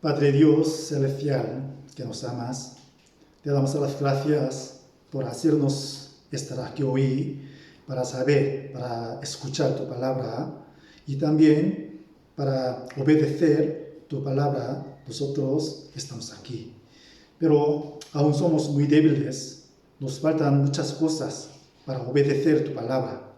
Padre Dios celestial, que nos amas, te damos las gracias por hacernos estar aquí hoy para saber, para escuchar tu palabra y también para obedecer tu palabra. Nosotros estamos aquí, pero aún somos muy débiles, nos faltan muchas cosas para obedecer tu palabra.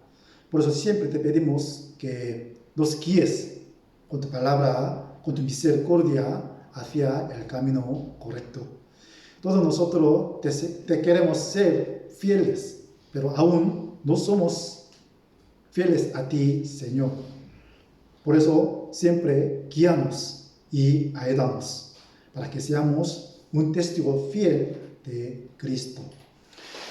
Por eso siempre te pedimos que nos guíes con tu palabra, con tu misericordia hacia el camino correcto. Todos nosotros te queremos ser fieles, pero aún no somos fieles a ti, Señor. Por eso siempre guíanos y ayúdanos para que seamos un testigo fiel de Cristo.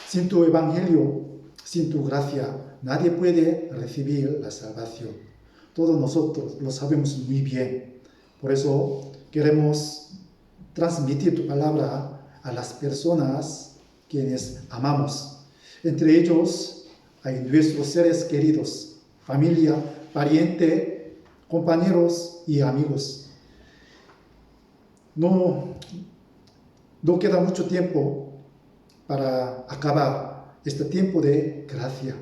Sin tu evangelio, sin tu gracia, nadie puede recibir la salvación. Todos nosotros lo sabemos muy bien. Por eso queremos transmitir tu palabra a las personas quienes amamos. Entre ellos hay nuestros seres queridos, familia, pariente, compañeros y amigos. No queda mucho tiempo para acabar este tiempo de gracia.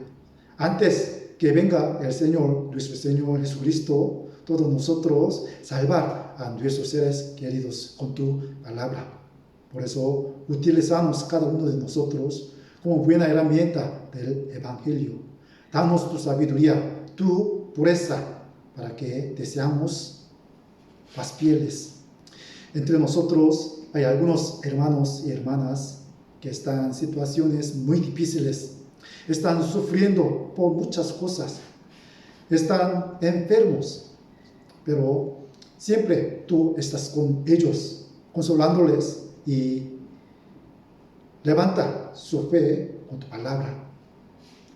Antes que venga el Señor, nuestro Señor Jesucristo, todos nosotros salvar a nuestros seres queridos con tu palabra. Por eso utilizamos cada uno de nosotros como buena herramienta del Evangelio. Danos tu sabiduría, tu pureza, para que te seamos más fieles. Entre nosotros hay algunos hermanos y hermanas que están en situaciones muy difíciles, están sufriendo por muchas cosas, están enfermos, pero siempre tú estás con ellos, consolándoles y levanta su fe con tu palabra.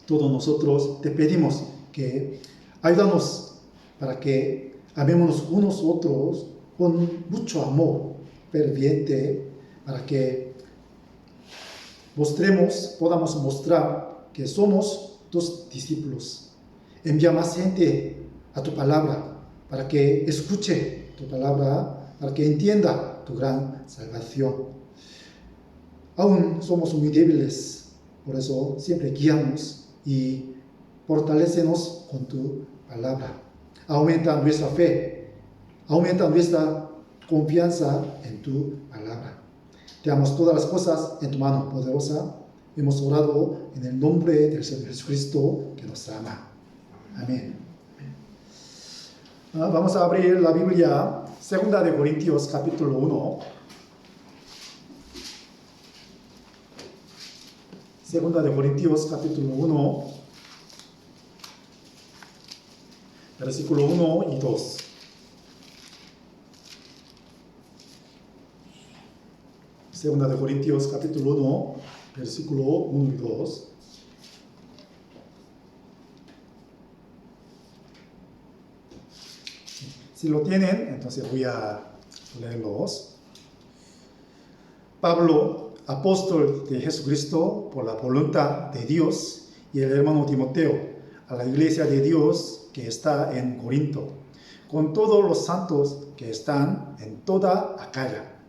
Todos nosotros te pedimos que ayúdanos para que amémonos unos a otros con mucho amor ferviente, para que podamos mostrar que somos tus discípulos. Envía más gente a tu palabra para que escuche tu palabra, para que entienda tu gran salvación. Aún somos muy débiles, por eso siempre guíanos y fortalécenos con tu palabra. Aumenta nuestra fe, aumenta nuestra confianza en tu palabra. Te damos todas las cosas en tu mano poderosa. Hemos orado en el nombre del Señor Jesucristo, que nos ama. Amén. Vamos a abrir la Biblia, 2 de Corintios, capítulo 1. 2 de Corintios, capítulo 1, versículo 1 y 2. Segunda de Corintios, capítulo 1, versículo 1 y 2. Si lo tienen, entonces voy a leerlos. Pablo, apóstol de Jesucristo por la voluntad de Dios, y el hermano Timoteo, a la iglesia de Dios que está en Corinto, con todos los santos que están en toda Acaya.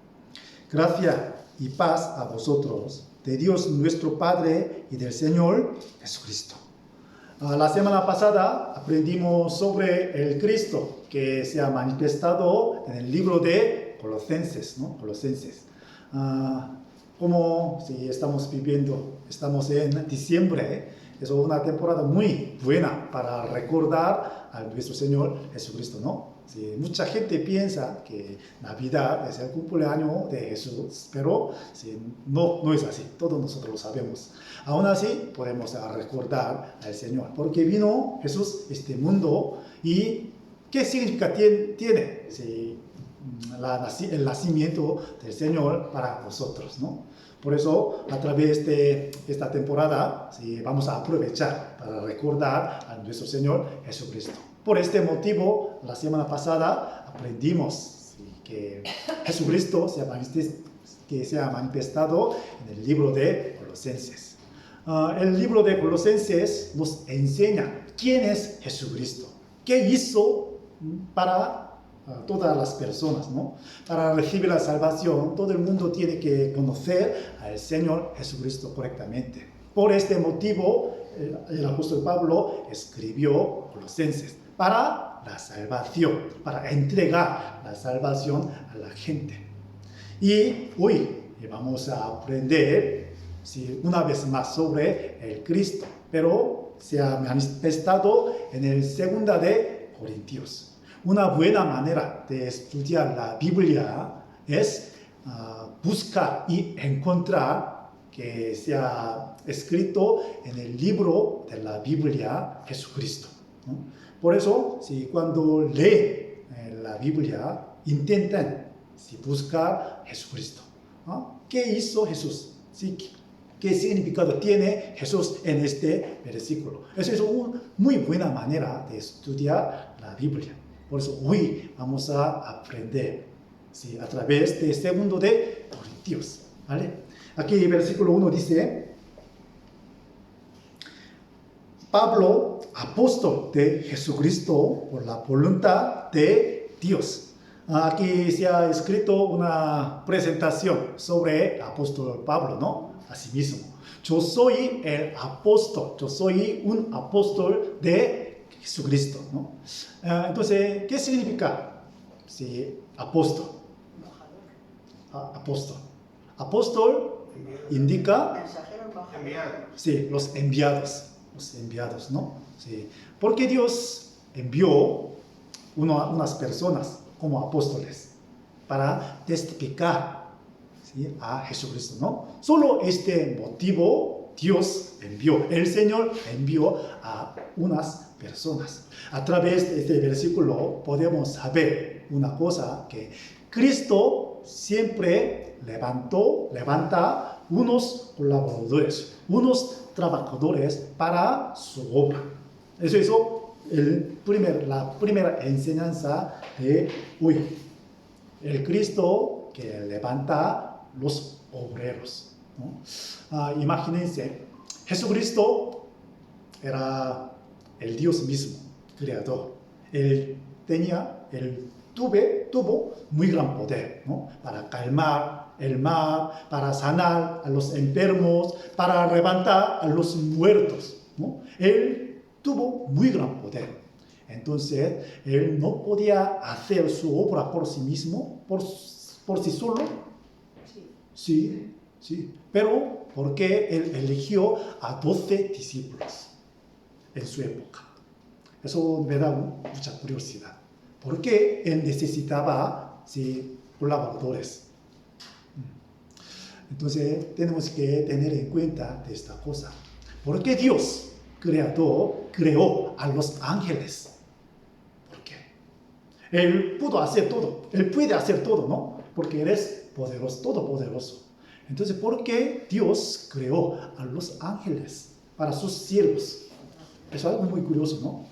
Gracia y paz a vosotros, de Dios nuestro Padre y del Señor Jesucristo. La semana pasada aprendimos sobre el Cristo que se ha manifestado en el libro de Colosenses, ¿no? Como si estamos en diciembre, es una temporada muy buena para recordar a nuestro Señor Jesucristo, ¿no? Sí, mucha gente piensa que Navidad es el cumpleaños de Jesús, pero sí, no es así, todos nosotros lo sabemos. Aún así, podemos recordar al Señor, porque vino Jesús a este mundo y ¿qué significa tiene? Sí, el nacimiento del Señor para nosotros, ¿no? Por eso, a través de esta temporada, sí, vamos a aprovechar para recordar a nuestro Señor Jesucristo. Por este motivo, la semana pasada aprendimos que Jesucristo se ha manifestado en el libro de Colosenses. El libro de Colosenses nos enseña quién es Jesucristo, qué hizo para a todas las personas, ¿no? Para recibir la salvación, todo el mundo tiene que conocer al Señor Jesucristo correctamente. Por este motivo, el apóstol Pablo escribió Colosenses para la salvación, para entregar la salvación a la gente. Y hoy vamos a aprender una vez más sobre el Cristo, pero se ha manifestado en el 2 de Corintios. Una buena manera de estudiar la Biblia es buscar y encontrar que se ha escrito en el libro de la Biblia Jesucristo, ¿no? Por eso, cuando leen la Biblia, intenten buscar Jesucristo, ¿no? ¿Qué hizo Jesús? ¿Qué significado tiene Jesús en este versículo? Eso es una muy buena manera de estudiar la Biblia. Por eso hoy vamos a aprender a través de 2 de Corintios, ¿vale? Aquí el versículo 1 dice: Pablo, apóstol de Jesucristo por la voluntad de Dios. Aquí se ha escrito una presentación sobre el apóstol Pablo, ¿no? A sí mismo. Yo soy el apóstol, yo soy un apóstol de Jesucristo, ¿no? Entonces, ¿qué significa apóstol? Apóstol. Apóstol indica los enviados, ¿no? Porque Dios envió unas personas como apóstoles para testificar a Jesucristo, ¿no? Solo este motivo Dios envió, el Señor envió a unas personas. A través de este versículo podemos saber una cosa, que Cristo siempre levanta unos colaboradores, unos trabajadores para su obra. Eso es la primera enseñanza de hoy. El Cristo que levanta los obreros, ¿no? Imagínense, Jesucristo era el Dios mismo, creador. Él tuvo muy gran poder, ¿no? Para calmar el mar, para sanar a los enfermos, para levantar a los muertos, ¿no? Él tuvo muy gran poder. Entonces, él no podía hacer su obra por sí mismo, por sí solo. Sí. Pero porque él eligió a 12 discípulos en su época. Eso me da mucha curiosidad. ¿Por qué él necesitaba colaboradores? Entonces, tenemos que tener en cuenta esta cosa. ¿Por qué Dios creó a los ángeles? ¿Por qué? Él pudo hacer todo. Él puede hacer todo, ¿no? Porque Él es poderoso, todopoderoso. Entonces, ¿por qué Dios creó a los ángeles para sus siervos? Es algo muy curioso, ¿no?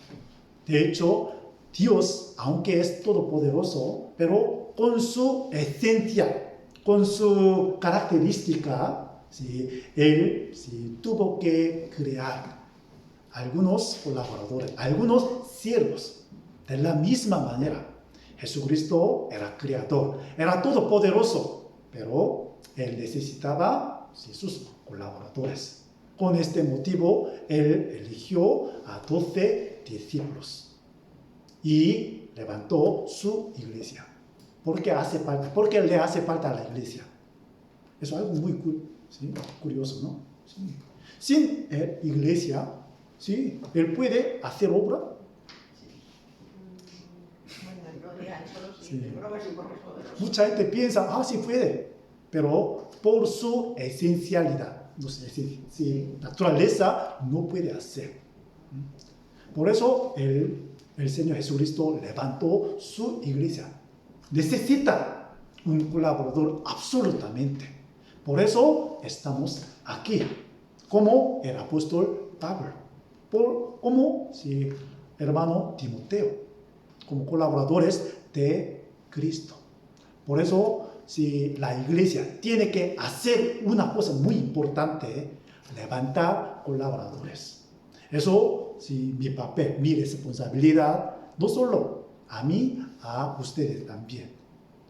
De hecho, Dios, aunque es todopoderoso, pero con su esencia, con su característica, Él tuvo que crear algunos colaboradores, algunos siervos. De la misma manera, Jesucristo era creador, era todopoderoso, pero Él necesitaba sus colaboradores. Con este motivo, Él eligió a 12 discípulos y levantó su iglesia. ¿Por qué le hace falta a la iglesia? Eso es algo muy curioso, ¿no? Sin iglesia, Él puede hacer obra. Mucha gente piensa, sí puede, pero por su esencialidad, naturaleza, no puede hacer. Por eso el Señor Jesucristo levantó su iglesia. Necesita un colaborador absolutamente. Por eso estamos aquí, como el apóstol Pablo, como hermano Timoteo, como colaboradores de Cristo. Por eso, la iglesia tiene que hacer una cosa muy importante, levantar colaboradores. Eso, mi papel, mi responsabilidad, no solo a mí, a ustedes también.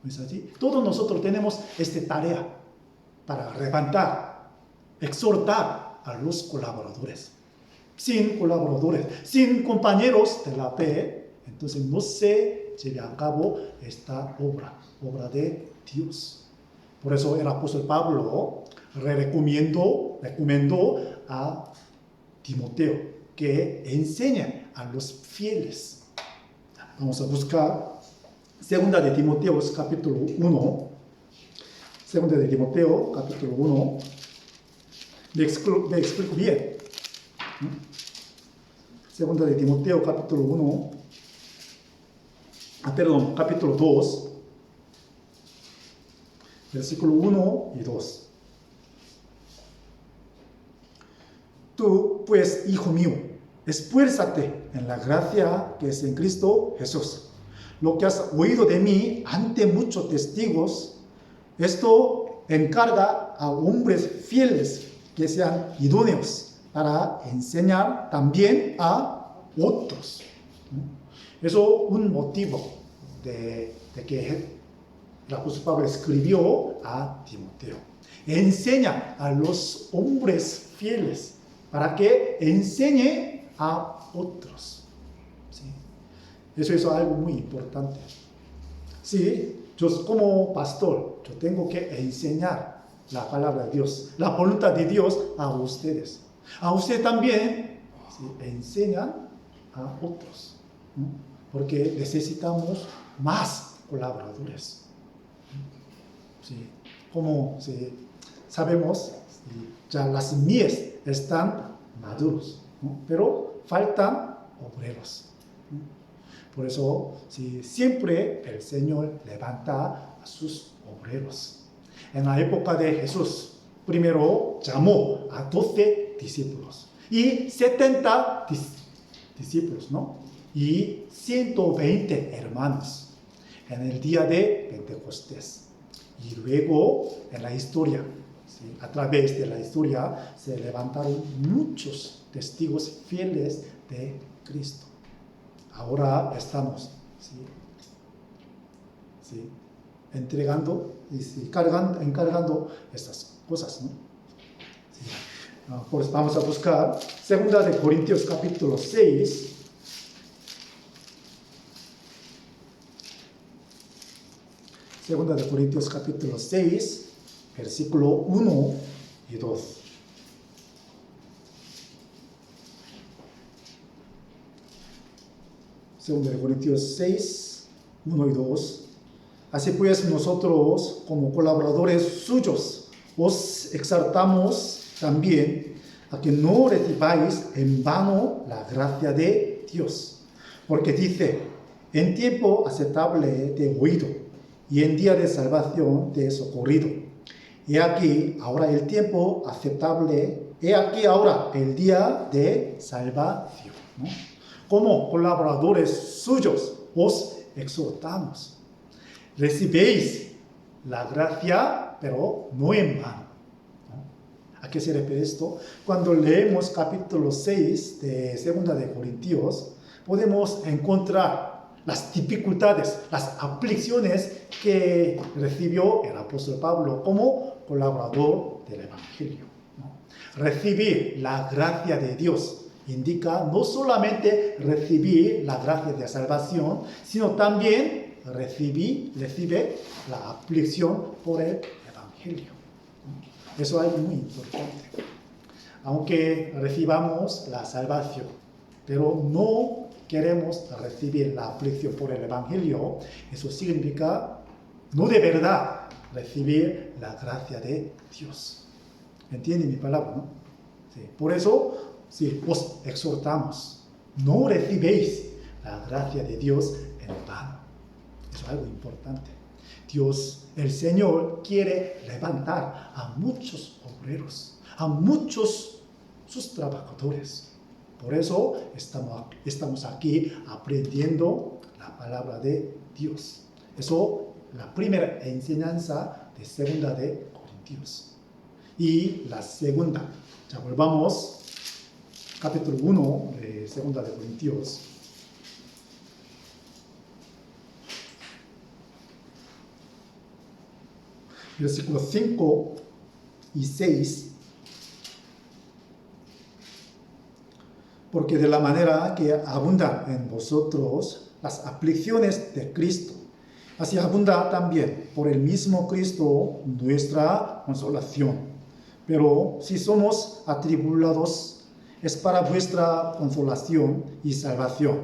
¿No es así? Todos nosotros tenemos esta tarea para levantar, exhortar a los colaboradores. Sin colaboradores, sin compañeros de la fe, entonces no se lleve a cabo esta obra de Dios. Por eso el apóstol Pablo recomendó a Timoteo que enseñe a los fieles. Vamos a buscar 2 de Timoteo capítulo 1. 2 de Timoteo capítulo 1. Me explico bien. 2 de Timoteo capítulo 1. Capítulo 2. Versículo 1 y 2. Tú, pues, hijo mío, esfuérzate en la gracia que es en Cristo Jesús. Lo que has oído de mí ante muchos testigos, esto encarga a hombres fieles que sean idóneos para enseñar también a otros. Eso es un motivo de que el apóstol Pablo escribió a Timoteo. Enseña a los hombres fieles para que enseñe a otros. ¿Sí? Eso es algo muy importante. Sí, yo como pastor, yo tengo que enseñar la palabra de Dios, la voluntad de Dios a ustedes. A ustedes también, ¿sí?, enseñan a otros, ¿no? Porque necesitamos más colaboradores. ¿Sí? Como sabemos, ya las mies están maduros, ¿no? Pero faltan obreros, ¿no? Por eso, siempre el Señor levanta a sus obreros. En la época de Jesús, primero llamó a 12 discípulos y 70 discípulos, ¿no? Y 120 hermanos en el día de Pentecostés. Y luego, en la historia, ¿sí?, a través de la historia, se levantaron muchos testigos fieles de Cristo. Ahora estamos, entregando y encargando estas cosas, ¿no? Sí. Pues vamos a buscar 2 de Corintios capítulo 6. 2 de Corintios capítulo 6, versículo 1 y 2. Segunda de Corintios 6, 1 y 2. Así pues, nosotros, como colaboradores suyos, os exhortamos también a que no recibáis en vano la gracia de Dios. Porque dice, en tiempo aceptable te he oído, y en día de salvación te he socorrido. He aquí ahora el tiempo aceptable, he aquí ahora el día de salvación, ¿no? Como colaboradores suyos os exhortamos. Recibéis la gracia, pero no en vano, ¿no? ¿A qué se refiere esto? Cuando leemos capítulo 6 de 2 de Corintios, podemos encontrar las dificultades, las aflicciones que recibió el apóstol Pablo como colaborador del Evangelio, ¿no? Recibir la gracia de Dios indica no solamente recibir la gracia de salvación, sino también recibe la aflicción por el Evangelio, ¿no? Eso es algo muy importante. Aunque recibamos la salvación, pero no queremos recibir la aflicción por el Evangelio, eso significa no de verdad recibir la gracia de Dios. ¿Entienden mi palabra, no? Sí. Por eso, os exhortamos, no recibéis la gracia de Dios en vano. Eso es algo importante. Dios, el Señor, quiere levantar a muchos obreros, a muchos sus trabajadores. Por eso estamos aquí aprendiendo la palabra de Dios. Eso es la primera enseñanza de 2 de Corintios. Y la segunda, ya volvamos, capítulo 1 de 2 de Corintios. versículos 5 y 6. Porque de la manera que abundan en vosotros las aflicciones de Cristo, así abunda también por el mismo Cristo nuestra consolación. Pero si somos atribulados, es para vuestra consolación y salvación.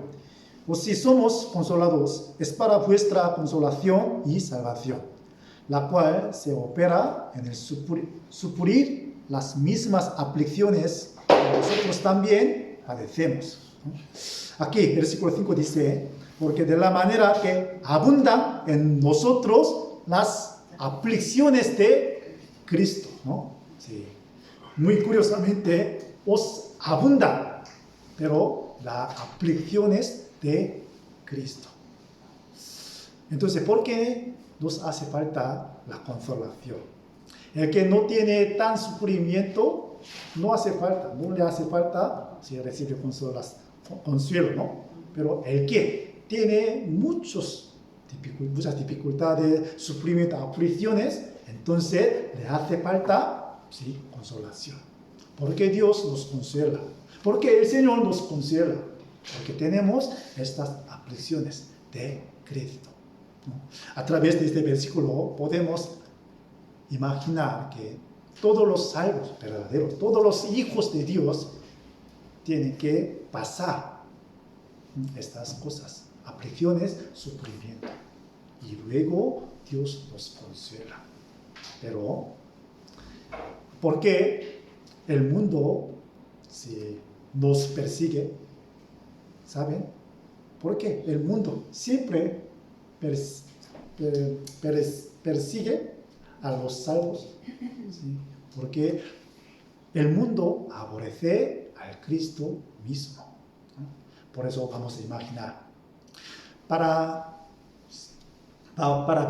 O si somos consolados, es para vuestra consolación y salvación, la cual se opera en el suplir las mismas aflicciones que nosotros también padecemos. Aquí, el versículo 5 dice, porque de la manera que abundan en nosotros las aflicciones de Cristo, ¿no? Sí. Muy curiosamente, os abundan, pero las aflicciones de Cristo. Entonces, ¿por qué nos hace falta la consolación? El que no tiene tan sufrimiento, no le hace falta si recibe consuelo, ¿no? Pero el que tiene muchas dificultades, sufrimiento, aflicciones, entonces le hace falta, sí, consolación. Porque Dios nos consuela, porque el Señor nos consuela, porque tenemos estas aflicciones de Cristo, ¿no? A través de este versículo podemos imaginar que todos los salvos verdaderos, todos los hijos de Dios tienen que pasar estas cosas, aflicciones, sufrimiento, y luego Dios nos consuela. Pero, ¿por qué el mundo nos persigue? ¿Saben? Porque el mundo siempre persigue a los salvos, ¿sí? Porque el mundo aborrece al Cristo mismo, ¿no? Por eso vamos a imaginar, para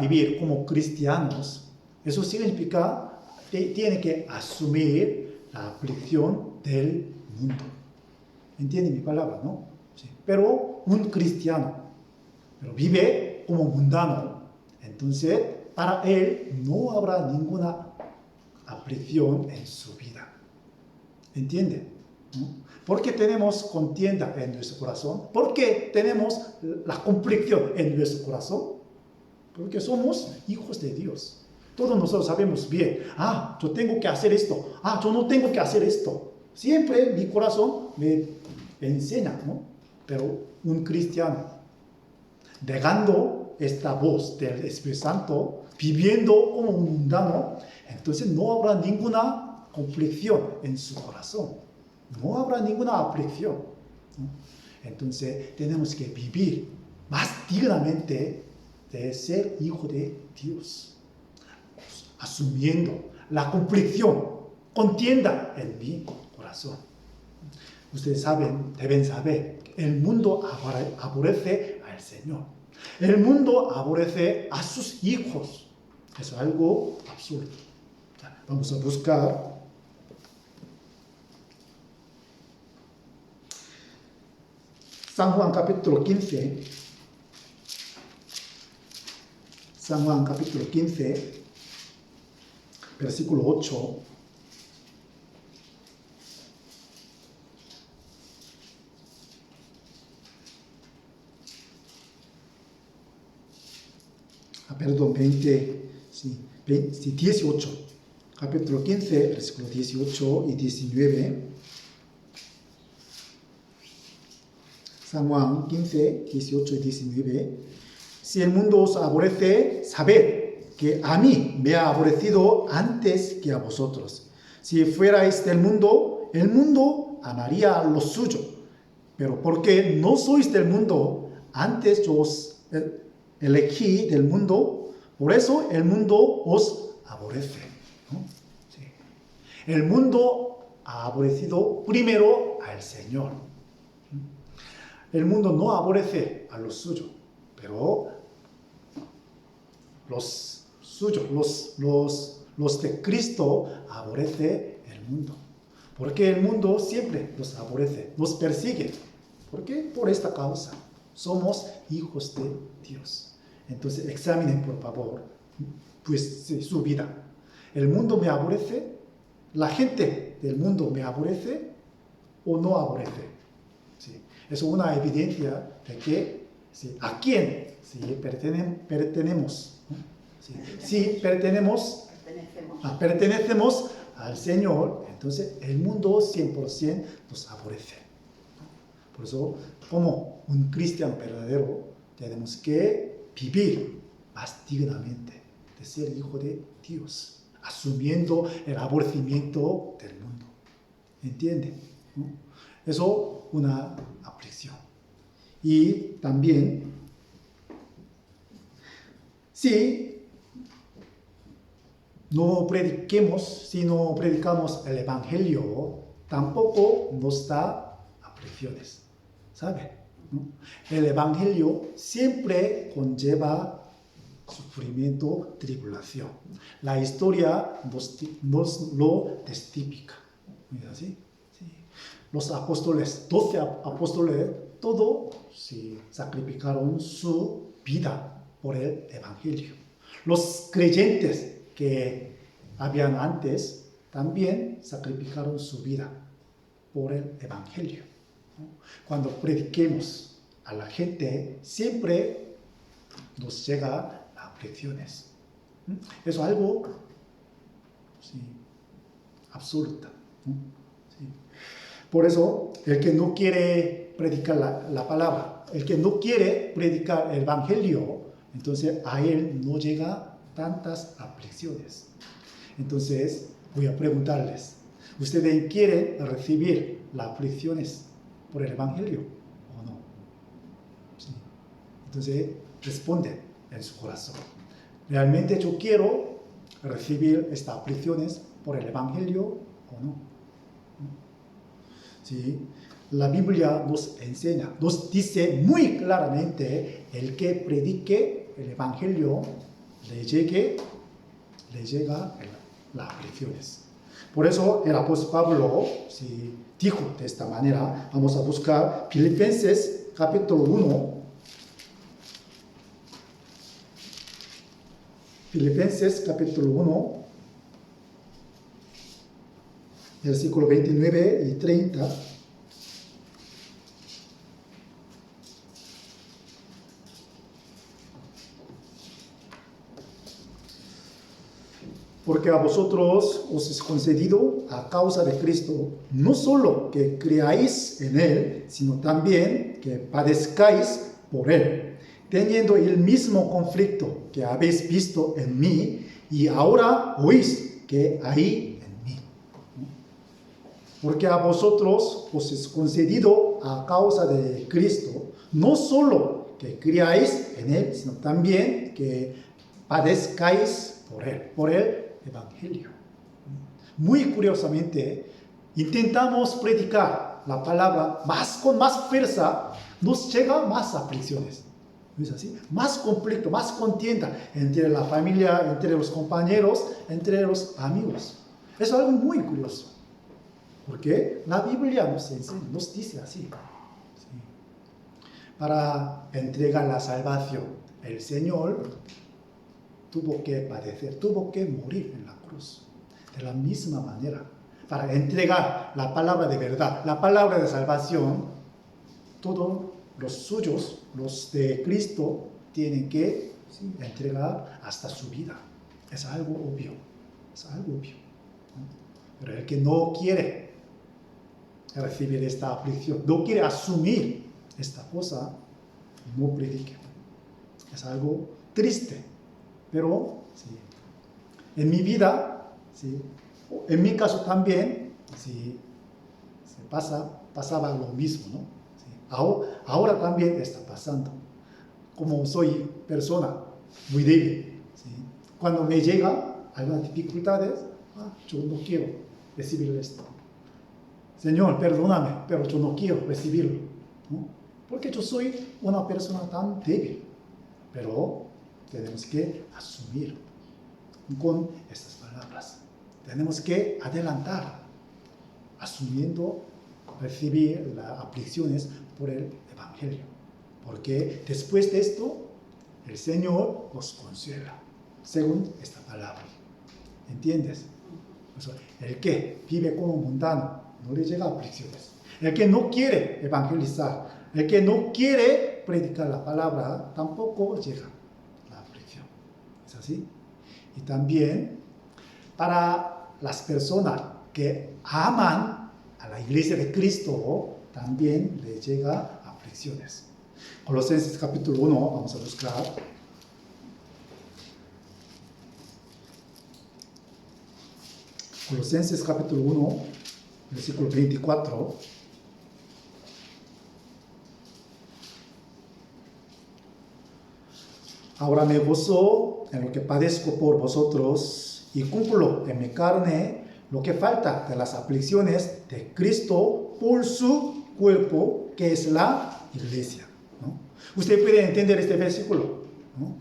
vivir como cristianos, eso significa que tiene que asumir la aflicción del mundo. ¿Entienden mi palabra, no? Sí. Pero un cristiano, pero vive como mundano, entonces para él no habrá ninguna aflicción en su vida. ¿Entienden? ¿No? ¿Por qué tenemos contienda en nuestro corazón? ¿Por qué tenemos la conflicción en nuestro corazón? Porque somos hijos de Dios. Todos nosotros sabemos bien, yo tengo que hacer esto, yo no tengo que hacer esto. Siempre mi corazón me enseña, ¿no? Pero un cristiano, negando esta voz del Espíritu Santo, viviendo como un mundano, entonces no habrá ninguna conflicción en su corazón. No habrá ninguna aflicción, ¿no? Entonces tenemos que vivir más dignamente de ser hijo de Dios, asumiendo la conflicción, contienda en mi corazón. Ustedes deben saber que el mundo aborrece al Señor. El mundo aborrece a sus hijos. Es algo absurdo. Vamos a buscar San Juan capítulo 15. San Juan capítulo 15, versículo 8. Perdón, 18. Capítulo 15, versículo 18 y 19. San Juan 15, 18 y 19. Si el mundo os aborrece, sabed que a mí me ha aborrecido antes que a vosotros. Si fuerais del mundo, el mundo amaría lo suyo. Pero porque no sois del mundo, antes yo os elegí del mundo, por eso el mundo os aborrece, ¿no? Sí. El mundo ha aborrecido primero al Señor. El mundo no aborrece a los suyos, pero los suyos, los de Cristo, aborrece el mundo. Porque el mundo siempre nos aborrece, nos persigue. ¿Por qué? Por esta causa. Somos hijos de Dios. Entonces examinen por favor pues sí, su vida. El mundo me aborrece, la gente del mundo me aborrece o no aborrece. Sí. Es una evidencia de que sí, a quién sí, pertenemos. ¿No? Sí. Si pertenecemos al Señor, entonces el mundo 100% nos aborrece. Por eso, como un cristiano verdadero, tenemos que vivir más dignamente de ser hijo de Dios, asumiendo el aborrecimiento del mundo. ¿Entiende? ¿No? Eso una aflicción. Y también, si no predicamos el Evangelio, tampoco nos da aflicciones. ¿Sabe? ¿No? El Evangelio siempre conlleva sufrimiento, tribulación. La historia nos lo testifica. ¿No es así? Sí. Los apóstoles, 12 apóstoles, todos sí, sacrificaron su vida por el Evangelio. Los creyentes que habían antes también sacrificaron su vida por el Evangelio. Cuando prediquemos a la gente, siempre nos llega las aflicciones. Eso es algo sí, absurdo. Sí. Por eso, el que no quiere predicar la palabra, el que no quiere predicar el Evangelio, entonces a él no llega tantas aflicciones. Entonces, voy a preguntarles, ¿ustedes quieren recibir las aflicciones por el Evangelio o no? Sí. Entonces, responden en su corazón. ¿Realmente yo quiero recibir estas aflicciones por el Evangelio o no? Sí. La Biblia nos enseña, nos dice muy claramente, el que predique el Evangelio le llega las aflicciones. Por eso el apóstol Pablo sí, dijo de esta manera. Vamos a buscar Filipenses capítulo 1. Filipenses capítulo 1, versículo 29 y 30. Porque a vosotros os es concedido a causa de Cristo, no solo que creáis en Él, sino también que padezcáis por Él, teniendo el mismo conflicto que habéis visto en mí y ahora oís que hay en mí. Porque a vosotros os es concedido a causa de Cristo, no solo que creáis en Él, sino también que padezcáis por Él, Evangelio. Muy curiosamente, intentamos predicar la palabra con más fuerza, nos llega más aflicciones. ¿No es así? Más conflicto, más contienda entre la familia, entre los compañeros, entre los amigos. Es algo muy curioso. Porque la Biblia nos enseña, nos dice así. ¿Sí? Para entregar la salvación, el Señor tuvo que padecer, tuvo que morir en la cruz. De la misma manera, para entregar la palabra de verdad, la palabra de salvación, todos los suyos, los de Cristo, tienen que entregar hasta su vida. Es algo obvio, es algo obvio. Pero el que no quiere recibir esta aflicción, no quiere asumir esta cosa, no predique. Es algo triste. Pero sí, en mi vida, sí, en mi caso también, sí, pasaba lo mismo, ¿no? Sí, ahora también está pasando. Como soy persona muy débil, ¿sí? Cuando me llega algunas dificultades, yo no quiero recibir esto. Señor, perdóname, pero yo no quiero recibirlo, ¿no? Porque yo soy una persona tan débil. Pero tenemos que asumir con estas palabras. Tenemos que adelantar, asumiendo, recibir las aflicciones por el Evangelio. Porque después de esto, el Señor nos consuela. según esta palabra. ¿Entiendes? El que vive como mundano no le llega a aflicciones. El que no quiere evangelizar, el que no quiere predicar la palabra, tampoco llega a la aflicción. ¿Es así? Y también para las personas que aman a la iglesia de Cristo, también le llega a aflicciones. Colosenses capítulo 1, vamos a buscar. Colosenses capítulo 1, versículo 24. Ahora me gozo en lo que padezco por vosotros y cumplo en mi carne lo que falta de las aflicciones de Cristo por su cuerpo, que es la iglesia, ¿no? Usted puede entender este versículo, ¿no?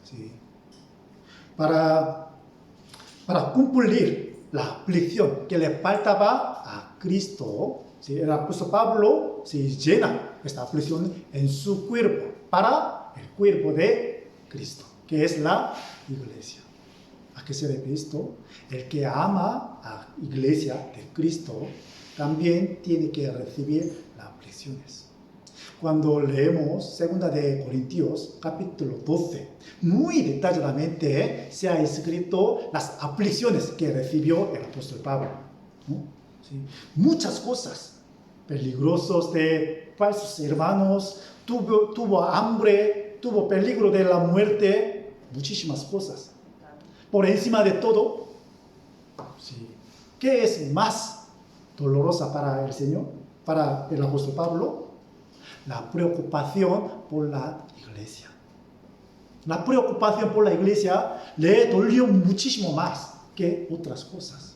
Sí. Para cumplir la aflicción que le faltaba a Cristo, ¿sí? El apóstol Pablo llena esta aflicción en su cuerpo, para el cuerpo de Cristo, que es la iglesia. ¿A qué se refiere esto? El que ama a la iglesia de Cristo también tiene que recibir las aflicciones. Cuando leemos 2 de Corintios capítulo 12, muy detalladamente se ha escrito las aflicciones que recibió el apóstol Pablo, ¿no? ¿Sí? Muchas cosas peligrosos de falsos hermanos, tuvo hambre, tuvo peligro de la muerte, muchísimas cosas. Por encima de todo, ¿sí? ¿Qué es más dolorosa para el Señor, para el apóstol Pablo? La preocupación por la iglesia. La preocupación por la iglesia le dolió muchísimo más que otras cosas.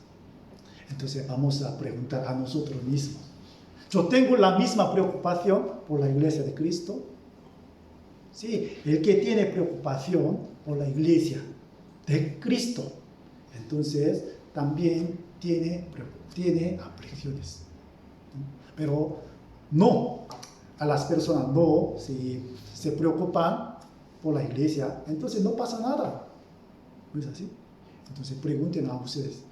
Entonces vamos a preguntar a nosotros mismos. ¿Yo tengo la misma preocupación por la iglesia de Cristo? Sí, el que tiene preocupación por la iglesia de Cristo, entonces también tiene aflicciones. Pero no, a las personas no, si se preocupan por la iglesia, entonces no pasa nada. ¿No es así? Entonces pregunten a ustedes,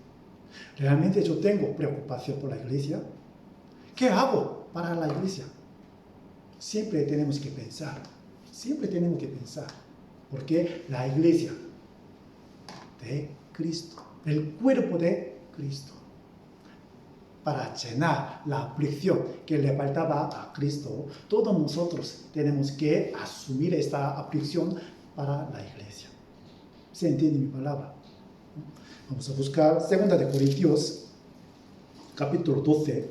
¿realmente yo tengo preocupación por la iglesia? ¿Qué hago para la iglesia? Siempre tenemos que pensar, porque la iglesia de Cristo, el cuerpo de Cristo, para llenar la aflicción que le faltaba a Cristo, todos nosotros tenemos que asumir esta aflicción para la iglesia. ¿Se entiende mi palabra? Vamos a buscar 2 de Corintios, capítulo 12.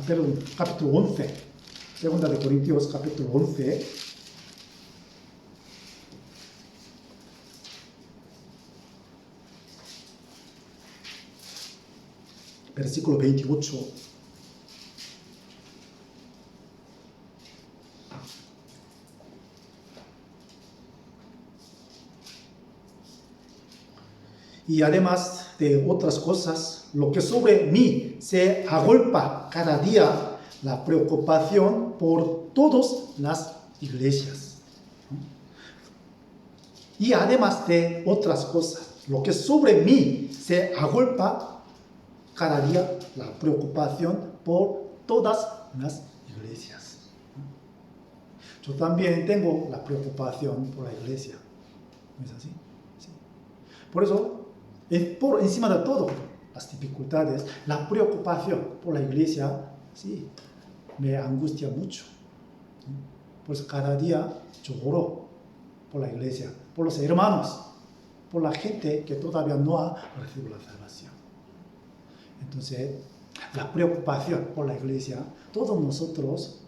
Perdón, capítulo 11. 2 de Corintios, capítulo 11. Versículo 28. Y además de otras cosas, lo que sobre mí se agolpa cada día, la preocupación por todas las iglesias. Y además de otras cosas, lo que sobre mí se agolpa cada día, la preocupación por todas las iglesias. Yo también tengo la preocupación por la iglesia. ¿No es así? Sí. Por eso, por encima de todo, las dificultades, la preocupación por la iglesia, sí, me angustia mucho. Pues cada día yo oro por la iglesia, por los hermanos, por la gente que todavía no ha recibido la salvación. Entonces, la preocupación por la iglesia, todos nosotros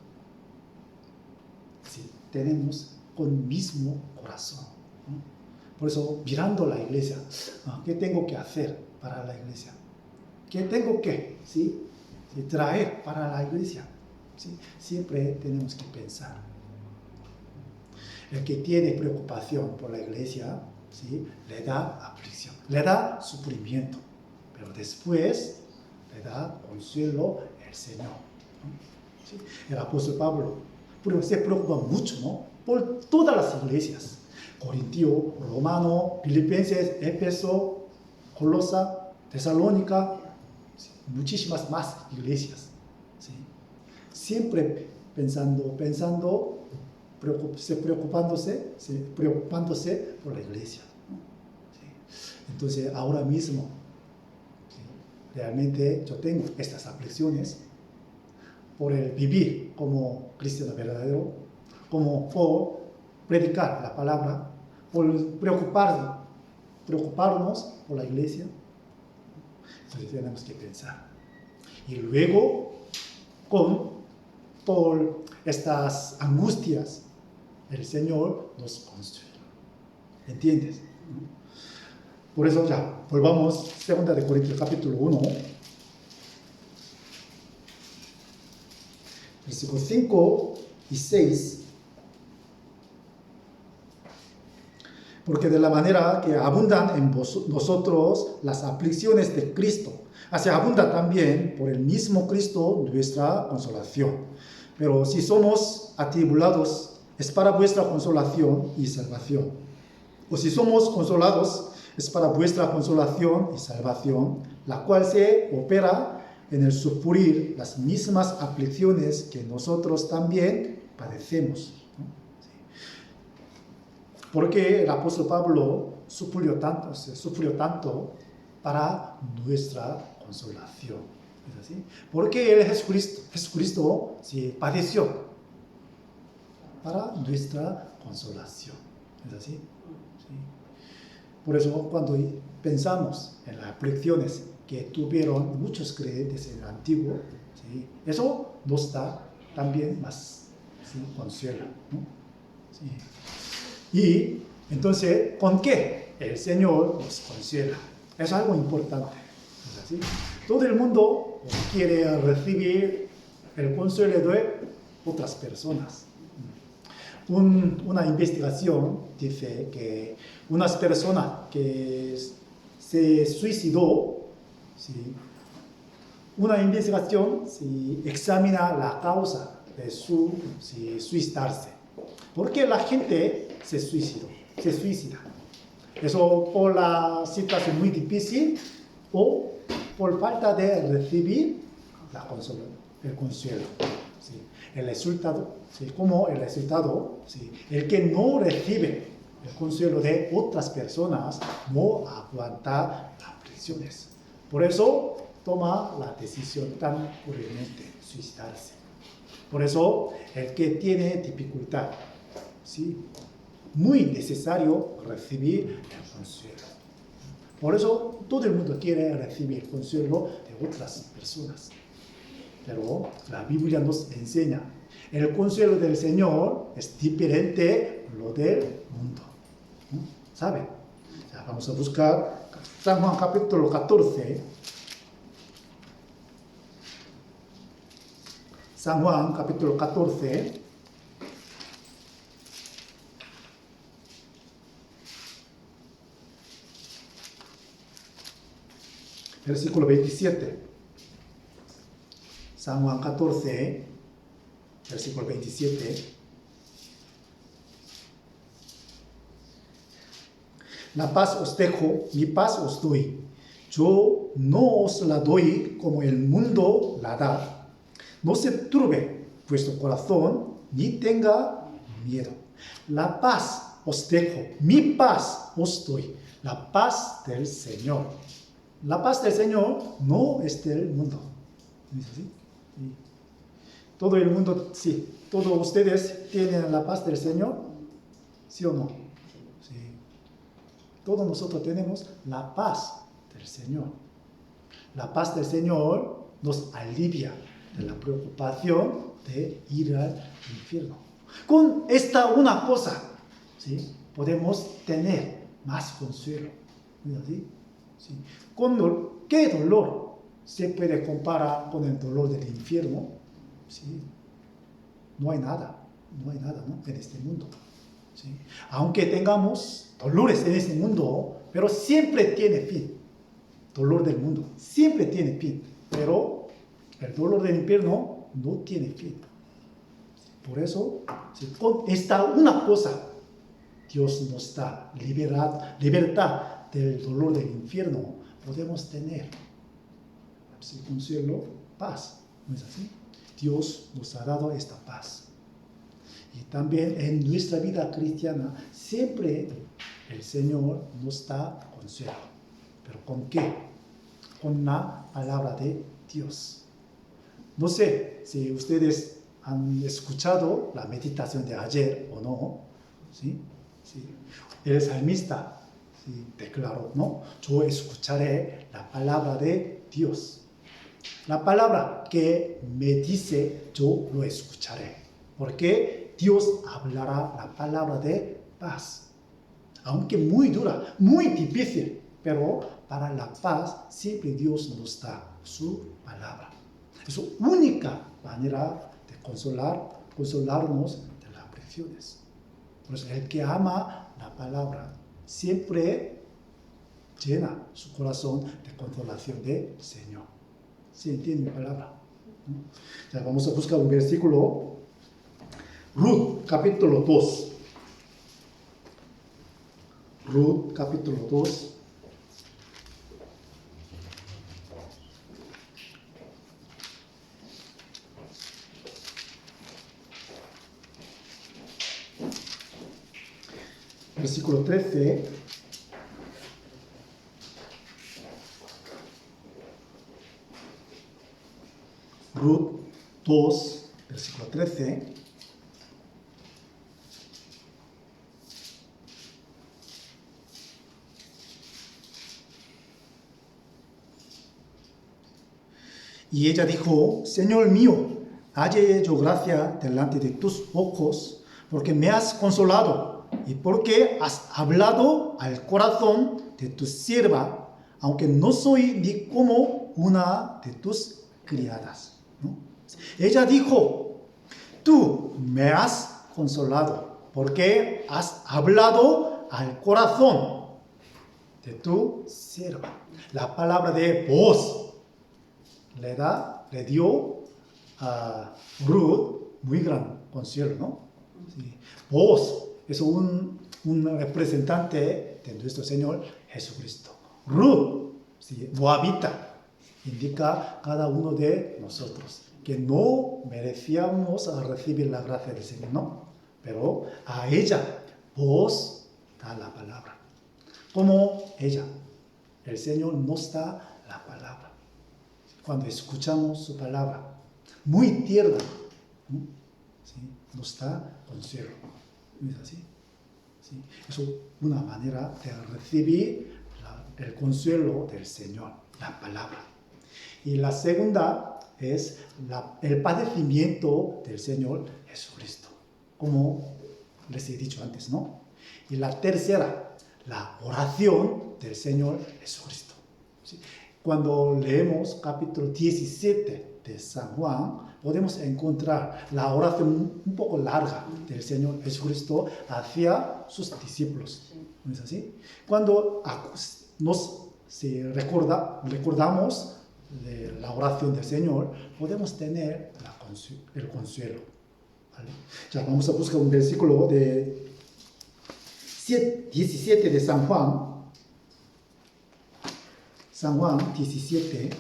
sí, tenemos con el mismo corazón, ¿no? Por eso, mirando la iglesia, ¿qué tengo que hacer para la iglesia? ¿Qué tengo que traer para la iglesia? ¿Sí? Siempre tenemos que pensar. El que tiene preocupación por la iglesia, ¿sí?, le da aflicción, le da sufrimiento, pero después le da consuelo el Señor, ¿no? ¿Sí? El apóstol Pablo se preocupa mucho, ¿no?, por todas las iglesias. Corintio, Romano, Filipenses, Éfeso, Colosa, Tesalónica, ¿sí? Muchísimas más iglesias. ¿Sí? Siempre pensando, preocupándose por la iglesia. ¿Sí? Entonces, ahora mismo, ¿sí? Realmente yo tengo estas aflicciones por el vivir como cristiano verdadero, como por predicar la palabra, por preocuparnos por la iglesia. Entonces tenemos que pensar. Y luego, por estas angustias, el Señor nos consuela. ¿Entiendes? Por eso ya, volvamos, 2 de Corintios capítulo 1, versículos 5 y 6. Porque de la manera que abundan en nosotros las aflicciones de Cristo, así abunda también por el mismo Cristo nuestra consolación. Pero si somos atribulados, es para vuestra consolación y salvación. O si somos consolados, es para vuestra consolación y salvación, la cual se opera en el sufrir las mismas aflicciones que nosotros también padecemos. Porque el apóstol Pablo sufrió tanto para nuestra consolación. ¿Es así? Porque él, Jesucristo sí, padeció para nuestra consolación. ¿Es así? Sí. Por eso cuando pensamos en las aflicciones que tuvieron muchos creyentes en el antiguo, ¿sí? Eso nos da también más, ¿sí? Consuelo, ¿no? Sí. Y entonces, ¿con qué el Señor nos consuela? Es algo importante. ¿Es así? Todo el mundo quiere recibir el consuelo de otras personas. Una investigación dice que unas personas que se suicidó, ¿sí? Una investigación examina la causa de su suicidarse. ¿Por qué la gente se suicida? ¿Eso por la situación muy difícil o por falta de recibir el consuelo? ¿Sí? El resultado, ¿sí? Como el resultado, ¿sí? El que no recibe el consuelo de otras personas no aguanta las aflicciones. Por eso toma la decisión tan cruelmente, suicidarse. Por eso el que tiene dificultad, ¿sí? Muy necesario recibir el consuelo. Por eso todo el mundo quiere recibir el consuelo de otras personas. Pero la Biblia nos enseña, el consuelo del Señor es diferente a lo del mundo. ¿Saben? Ya vamos a buscar San Juan capítulo 14. San Juan capítulo 14. Versículo 27. San Juan 14, versículo 27. La paz os dejo, mi paz os doy. Yo no os la doy como el mundo la da. No se turbe vuestro corazón, ni tenga miedo. La paz os dejo, mi paz os doy. La paz del Señor. La paz del Señor no es del mundo. ¿No es así? Sí. Todo el mundo, sí. ¿Todos ustedes tienen la paz del Señor? ¿Sí o no? Sí. Todos nosotros tenemos la paz del Señor. La paz del Señor nos alivia de la preocupación de ir al infierno. Con esta una cosa, ¿sí? Podemos tener más consuelo. ¿No es así? Sí. ¿Qué dolor se puede comparar con el dolor del infierno? ¿Sí? No hay nada, ¿no? En este mundo. ¿Sí? Aunque tengamos dolores en este mundo, pero siempre tiene fin. Dolor del mundo siempre tiene fin, pero el dolor del infierno no tiene fin. Por eso, con esta una cosa, Dios nos da libertad del dolor del infierno. Podemos tener, consuelo, paz. ¿No es así? Dios nos ha dado esta paz. Y también en nuestra vida cristiana, siempre el Señor nos da consuelo. ¿Pero con qué? Con la palabra de Dios. No sé si ustedes han escuchado la meditación de ayer o no. ¿Sí? Sí. El salmista declaró, ¿no? Yo escucharé la palabra de Dios. La palabra que me dice, yo lo escucharé. Porque Dios hablará la palabra de paz. Aunque muy dura, muy difícil, pero para la paz siempre Dios nos da su palabra. Es su única manera de consolarnos de las aflicciones. Por eso el que ama la palabra siempre llena su corazón de consolación del Señor. ¿Sí entiende mi palabra? ¿No? Ya vamos a buscar un versículo. Ruth, capítulo 2. Ruth, capítulo 2. Versículo 13. Ruth 2, versículo 13. Y ella dijo, Señor mío, hallé yo gracia delante de tus ojos, porque me has consolado y porque has hablado al corazón de tu sierva, aunque no soy ni como una de tus criadas. ¿No? Ella dijo, tú me has consolado, porque has hablado al corazón de tu sierva. La palabra de voz le dio a Ruth muy gran consuelo, ¿no? Sí. Vos es un representante de nuestro Señor Jesucristo. Ruth, sí, Moabita, indica cada uno de nosotros que no merecíamos recibir la gracia del Señor, ¿no? Pero a ella, vos da la palabra. Como ella, el Señor nos da la palabra. Cuando escuchamos su palabra, muy tierna, ¿no? ¿Sí? Nos da consuelo. ¿No es así? ¿Sí? Es una manera de recibir el consuelo del Señor, la palabra. Y la segunda es el padecimiento del Señor Jesucristo, como les he dicho antes, ¿no? Y la tercera, la oración del Señor Jesucristo. ¿Sí? Cuando leemos capítulo 17 de San Juan, podemos encontrar la oración un poco larga del Señor Jesucristo hacia sus discípulos. ¿No es así? Cuando recordamos de la oración del Señor, podemos tener el consuelo. ¿Vale? Ya vamos a buscar un versículo de 17 de San Juan. San Juan 17,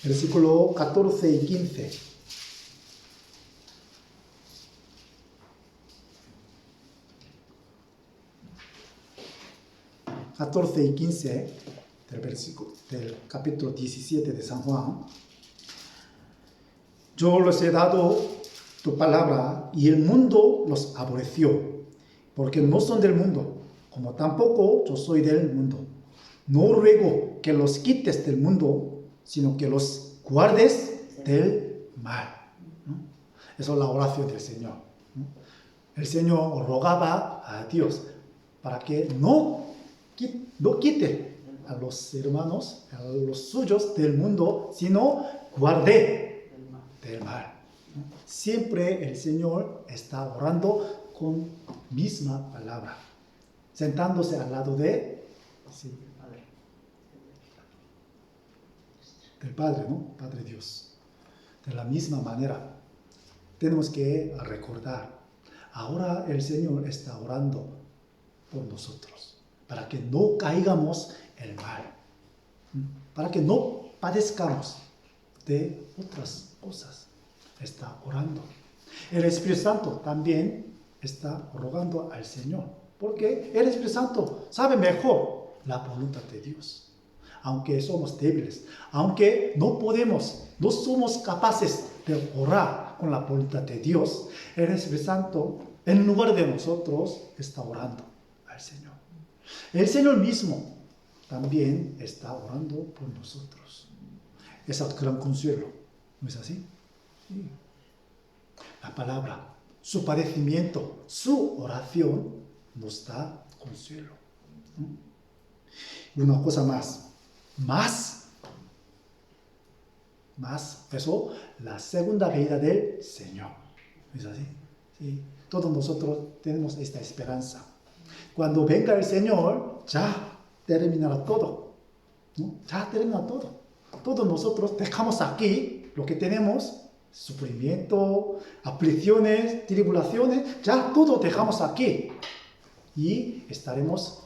versículo 14 y 15. ...14 y 15... del capítulo 17 de San Juan. Yo les he dado tu palabra y el mundo los aborreció, porque no son del mundo, como tampoco yo soy del mundo. No ruego que los quites del mundo, sino que los guardes del mal. ¿No? Esa es la oración del Señor. ¿No? El Señor rogaba a Dios para que no quite a los hermanos, a los suyos del mundo, sino guarde del mal. ¿No? Siempre el Señor está orando con misma palabra, sentándose al lado de del Padre, ¿no? Padre Dios. De la misma manera, tenemos que recordar, ahora el Señor está orando por nosotros, para que no caigamos en el mal, para que no padezcamos de otras cosas. Está orando. El Espíritu Santo también está rogando al Señor, porque el Espíritu Santo sabe mejor la voluntad de Dios. Aunque somos débiles, aunque no somos capaces de orar con la voluntad de Dios, el Espíritu Santo, en lugar de nosotros, está orando al Señor. El Señor mismo también está orando por nosotros. Es el gran consuelo, ¿no es así? Sí. La palabra, su padecimiento, su oración nos da consuelo. Y una cosa más, eso, la segunda venida del Señor. ¿Es así? Sí. Todos nosotros tenemos esta esperanza. Cuando venga el Señor, ya terminará todo, ¿no? Ya termina todo. Todos nosotros dejamos aquí lo que tenemos, sufrimiento, aflicciones, tribulaciones, ya todo dejamos aquí. Y estaremos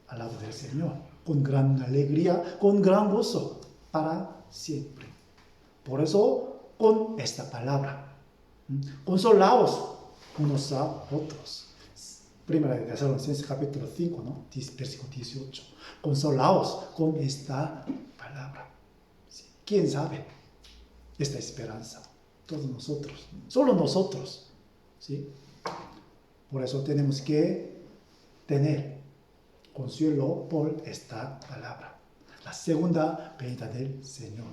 al lado del Señor, con gran alegría, con gran gozo, para siempre. Por eso, con esta palabra, consolaos unos a otros. Primera de Tesalonicenses capítulo 5, ¿no? Versículo 18. Consolaos con esta palabra. ¿Sí? ¿Quién sabe esta esperanza? Todos nosotros, solo nosotros. ¿Sí? Por eso tenemos que tener consuelo por esta palabra. La segunda venida del Señor,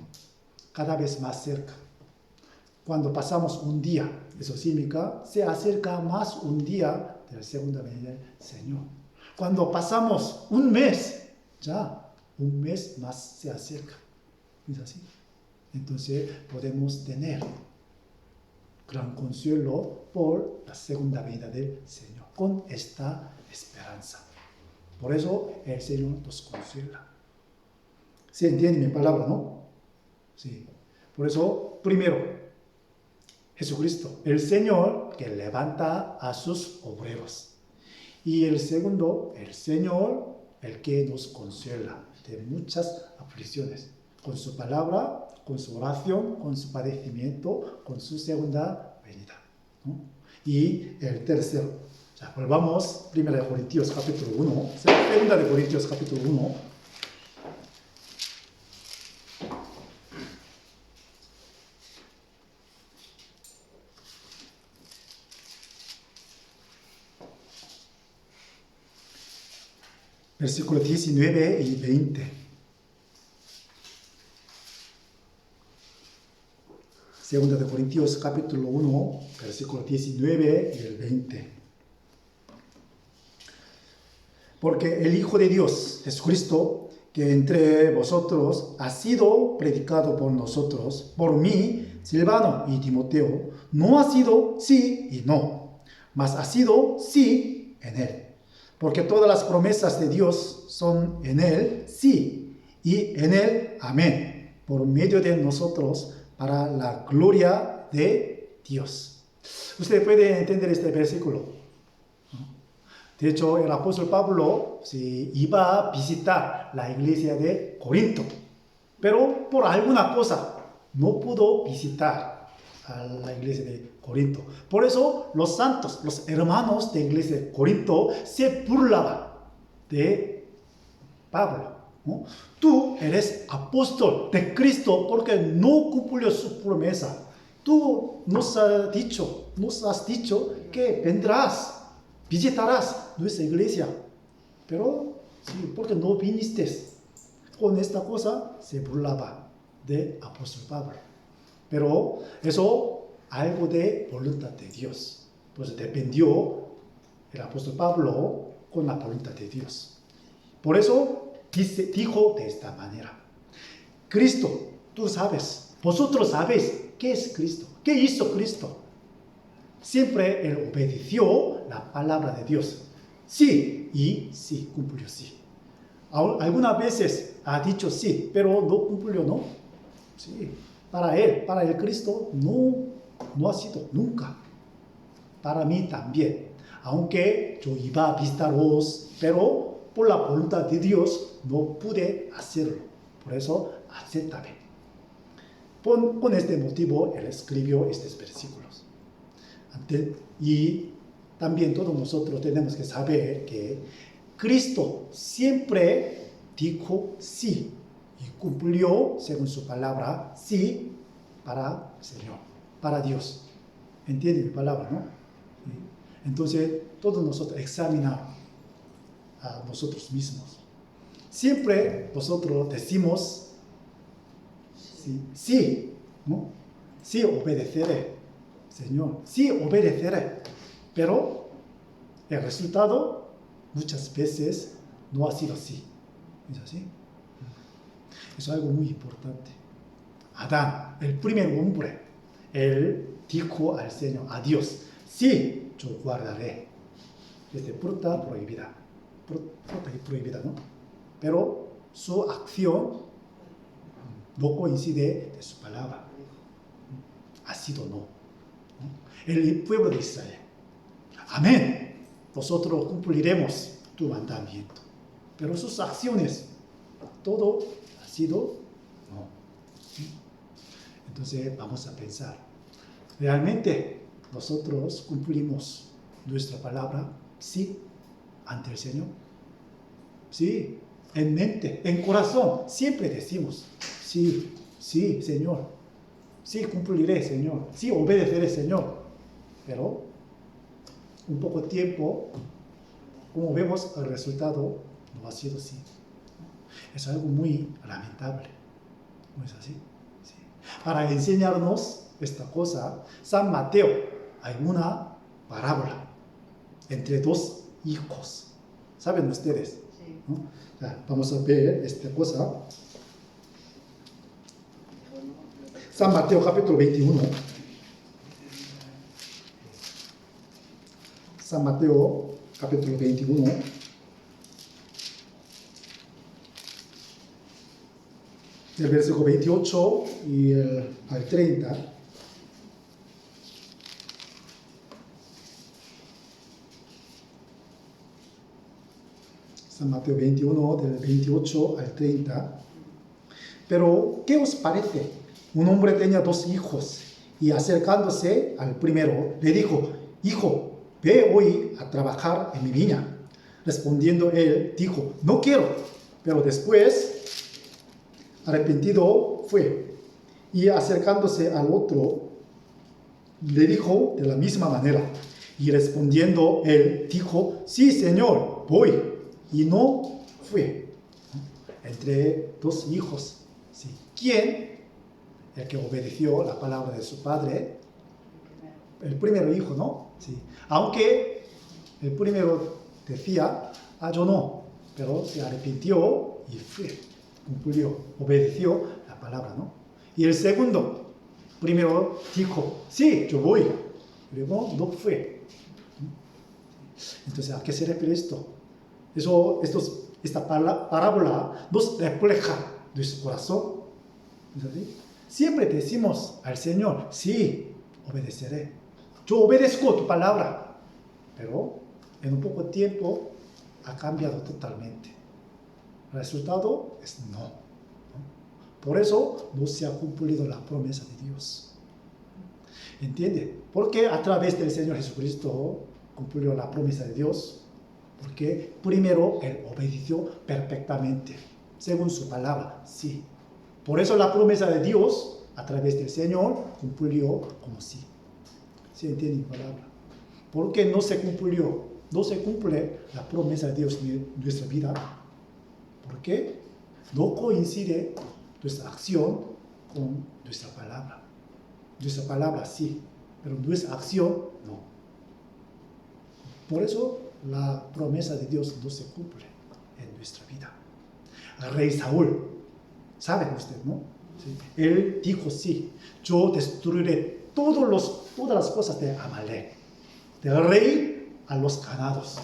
cada vez más cerca. Cuando pasamos un día, eso significa se acerca más un día de la segunda venida del Señor. Cuando pasamos un mes, ya un mes más se acerca. ¿Es así? Entonces podemos tener gran consuelo por la segunda venida del Señor, con esta esperanza. Por eso el Señor nos consuela. ¿Se entiende mi palabra, no? Sí. Por eso, primero, Jesucristo, el Señor que levanta a sus obreros. Y el segundo, el Señor, el que nos consuela de muchas aflicciones. Con su palabra, con su oración, con su padecimiento, con su segunda venida, ¿no? Y el tercero, ya volvamos, 1 Corintios capítulo 1, 2 Corintios capítulo 1. Versículos 19 y 20. Segunda de Corintios capítulo 1, versículos 19 y el 20. Porque el Hijo de Dios, Jesucristo, que entre vosotros ha sido predicado por nosotros, por mí, Silvano y Timoteo, no ha sido sí y no, mas ha sido sí en él. Porque todas las promesas de Dios son en él sí y en él amén, por medio de nosotros, para la gloria de Dios. Usted puede entender este versículo. De hecho, el apóstol Pablo iba a visitar la iglesia de Corinto, pero por alguna cosa no pudo visitar a la iglesia de Corinto. Por eso los santos, los hermanos de la iglesia de Corinto se burlaban de Pablo, ¿no? Tú eres apóstol de Cristo porque no cumplió su promesa. Tú nos has dicho que vendrás, visitarás nuestra iglesia, pero sí, porque no viniste. Con esta cosa se burlaba de apóstol Pablo. Pero eso algo de voluntad de Dios. Pues dependió el apóstol Pablo con la voluntad de Dios. Por eso dijo de esta manera: Cristo, tú sabes, vosotros sabéis qué es Cristo, qué hizo Cristo. Siempre él obedeció la palabra de Dios. Sí, y sí, cumplió sí. Algunas veces ha dicho sí, pero no cumplió, ¿no? Sí, para el Cristo, no ha sido nunca. Para mí también. Aunque yo iba a visitaros, pero por la voluntad de Dios no pude hacerlo. Por eso, acéptame. Con este motivo, él escribió estos versículos. Y también todos nosotros tenemos que saber que Cristo siempre dijo sí y cumplió, según su palabra, sí para el Señor, para Dios. ¿Entiende mi palabra, no? Entonces, todos nosotros examinamos a nosotros mismos. Siempre nosotros decimos sí, ¿no? Sí, obedeceré, Señor, sí, obedeceré. Pero el resultado muchas veces no ha sido así. ¿Es así? Eso es algo muy importante. Adán, el primer hombre, él dijo al Señor, a Dios, sí, yo guardaré. Desde fruta prohibida, ¿no? Pero su acción no coincide de su palabra. Ha sido no. El pueblo de Israel, amén, nosotros cumpliremos tu mandamiento. Pero sus acciones, todo ha sido no. Entonces vamos a pensar, ¿realmente nosotros cumplimos nuestra palabra? Sí, ante el Señor. Sí, en mente, en corazón, siempre decimos, sí, sí, Señor. Sí, cumpliré, Señor. Sí, obedeceré, Señor. Pero un poco tiempo, como vemos, el resultado no ha sido así. Es algo muy lamentable. ¿No es así? Sí. Para enseñarnos esta cosa, San Mateo hay una parábola entre dos hijos. ¿Saben ustedes? Sí. ¿No? Vamos a ver esta cosa. San Mateo capítulo 21. San Mateo capítulo 21. El versículo 28 y al 30. San Mateo 21, del 28 al 30. Pero, ¿qué os parece? Un hombre tenía dos hijos y acercándose al primero, le dijo, hijo, ve hoy a trabajar en mi viña. Respondiendo él, dijo, no quiero. Pero después, arrepentido fue. Y acercándose al otro, le dijo de la misma manera. Y respondiendo él, dijo, sí, Señor, voy. Y no fue. Entre dos hijos. ¿Sí? ¿Quién? El que obedeció la palabra de su padre. El primer hijo, ¿no? Sí. Aunque el primero decía, yo no. Pero se arrepintió y fue. Cumplió, obedeció la palabra, ¿no? Y el segundo, primero dijo, sí, yo voy. Luego no fue. Entonces, ¿a qué se refiere esto? Esta parábola nos refleja nuestro corazón. ¿Es así? Siempre decimos al Señor, sí, obedeceré. Yo obedezco tu palabra. Pero en un poco tiempo ha cambiado totalmente. El resultado es no. Por eso no se ha cumplido la promesa de Dios. ¿Entiende? Porque a través del Señor Jesucristo cumplió la promesa de Dios. Porque primero Él obedeció perfectamente, según su palabra, sí. Por eso la promesa de Dios, a través del Señor, cumplió como sí. ¿Sí entiende mi palabra? Porque no se cumple la promesa de Dios en nuestra vida. Porque no coincide nuestra acción con nuestra palabra. Nuestra palabra sí, pero nuestra acción no. Por eso la promesa de Dios no se cumple en nuestra vida. El rey Saúl, ¿saben ustedes, no? ¿Sí? Él dijo sí, yo destruiré todas las cosas de Amalek, del rey a los ganados.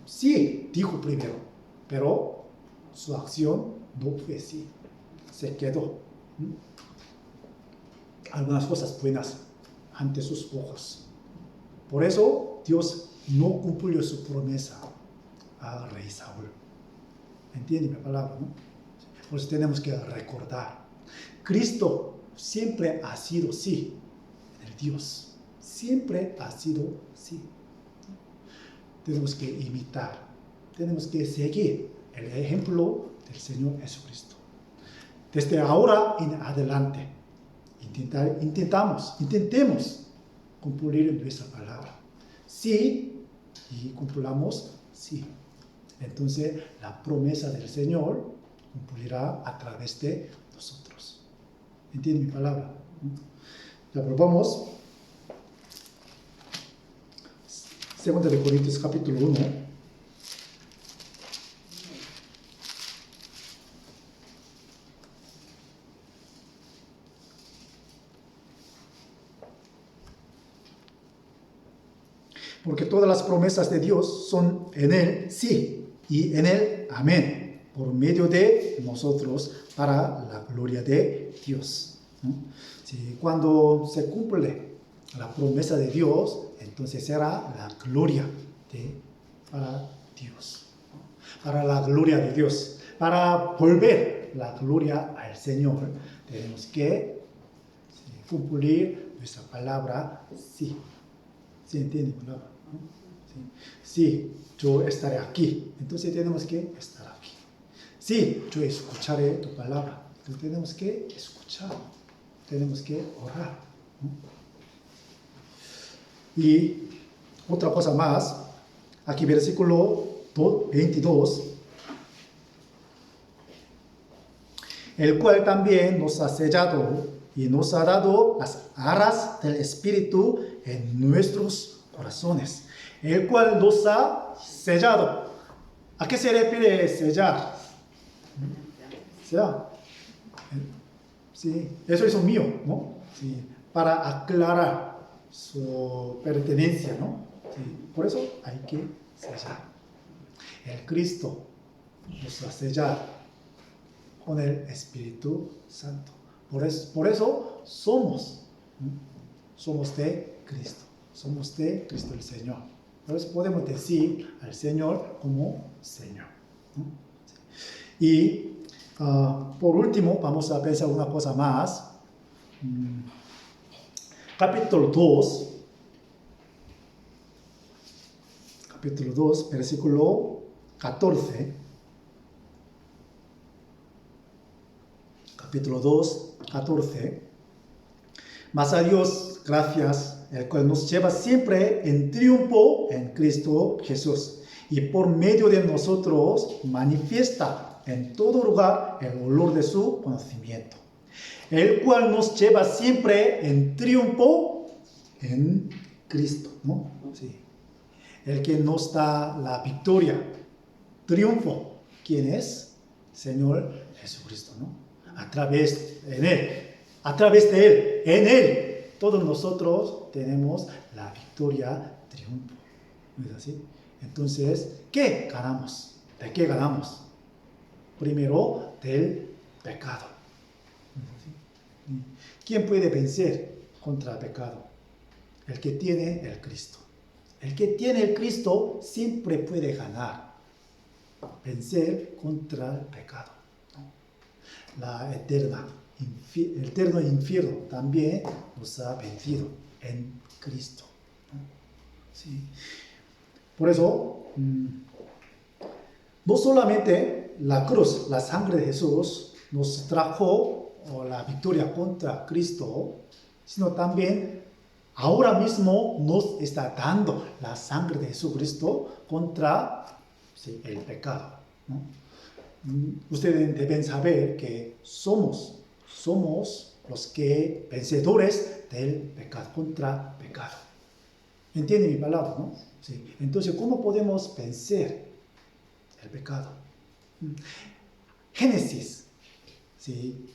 Sí, dijo primero, pero su acción no fue así, se quedó. ¿Mm? Algunas cosas buenas ante sus ojos. Por eso Dios no cumplió su promesa al rey Saúl. ¿Entiende mi palabra, no? Por eso tenemos que recordar. Cristo siempre ha sido sí, el Dios. Siempre ha sido sí. Tenemos que imitar, tenemos que seguir el ejemplo del Señor Jesucristo. Desde ahora en adelante, intentemos cumplir nuestra palabra. Sí, y cumplamos sí. Entonces, la promesa del Señor cumplirá a través de nosotros. ¿Entiende mi palabra? Ya probamos. 2 de Corintios capítulo 1. Porque todas las promesas de Dios son en Él sí y en Él amén, por medio de nosotros para la gloria de Dios. ¿No? Sí, cuando se cumple la promesa de Dios, entonces será la gloria para Dios, ¿no? Para la gloria de Dios, para volver la gloria al Señor, tenemos que cumplir nuestra palabra sí. ¿Sí entiende mi palabra? ¿No? Sí, yo estaré aquí, entonces tenemos que estar aquí. Sí, yo escucharé tu palabra, entonces tenemos que escuchar, tenemos que orar, ¿no? Y otra cosa más, aquí versículo 22, el cual también nos ha sellado y nos ha dado las aras del Espíritu en nuestros corazones, el cual nos ha sellado. ¿A qué se refiere sellar? Sellar. Sí, eso es mío, ¿no? Sí, para aclarar su pertenencia, ¿no? Sí, por eso hay que sellar. El Cristo nos ha sellado con el Espíritu Santo. Por eso somos, ¿no? Somos de Cristo. Somos de Cristo el Señor. Por eso podemos decir al Señor como Señor, ¿no? Y por último, vamos a pensar una cosa más. Capítulo 2, versículo 14. Capítulo 2, 14. Mas a Dios gracias, el cual nos lleva siempre en triunfo en Cristo Jesús, y por medio de nosotros manifiesta en todo lugar el olor de su conocimiento, el cual nos lleva siempre en triunfo en Cristo, ¿no? Sí. El que nos da la victoria, triunfo, ¿quién es? Señor Jesucristo, ¿no? A través de Él, en Él, todos nosotros tenemos la victoria, triunfo. ¿No es así? Entonces, ¿qué ganamos? ¿De qué ganamos? Primero, del pecado. ¿Quién puede vencer contra el pecado? El que tiene el Cristo. El que tiene el Cristo siempre puede ganar, vencer contra el pecado, ¿no? El eterno infierno también nos ha vencido en Cristo, ¿no? Sí. Por eso, no solamente la cruz, la sangre de Jesús nos trajo la victoria contra Cristo, sino también ahora mismo nos está dando la sangre de Jesucristo contra el pecado, ¿no? Ustedes deben saber que somos los que vencedores del pecado, contra pecado. ¿Entienden mi palabra, no? Sí. Entonces, ¿cómo podemos vencer el pecado? Génesis, ¿sí?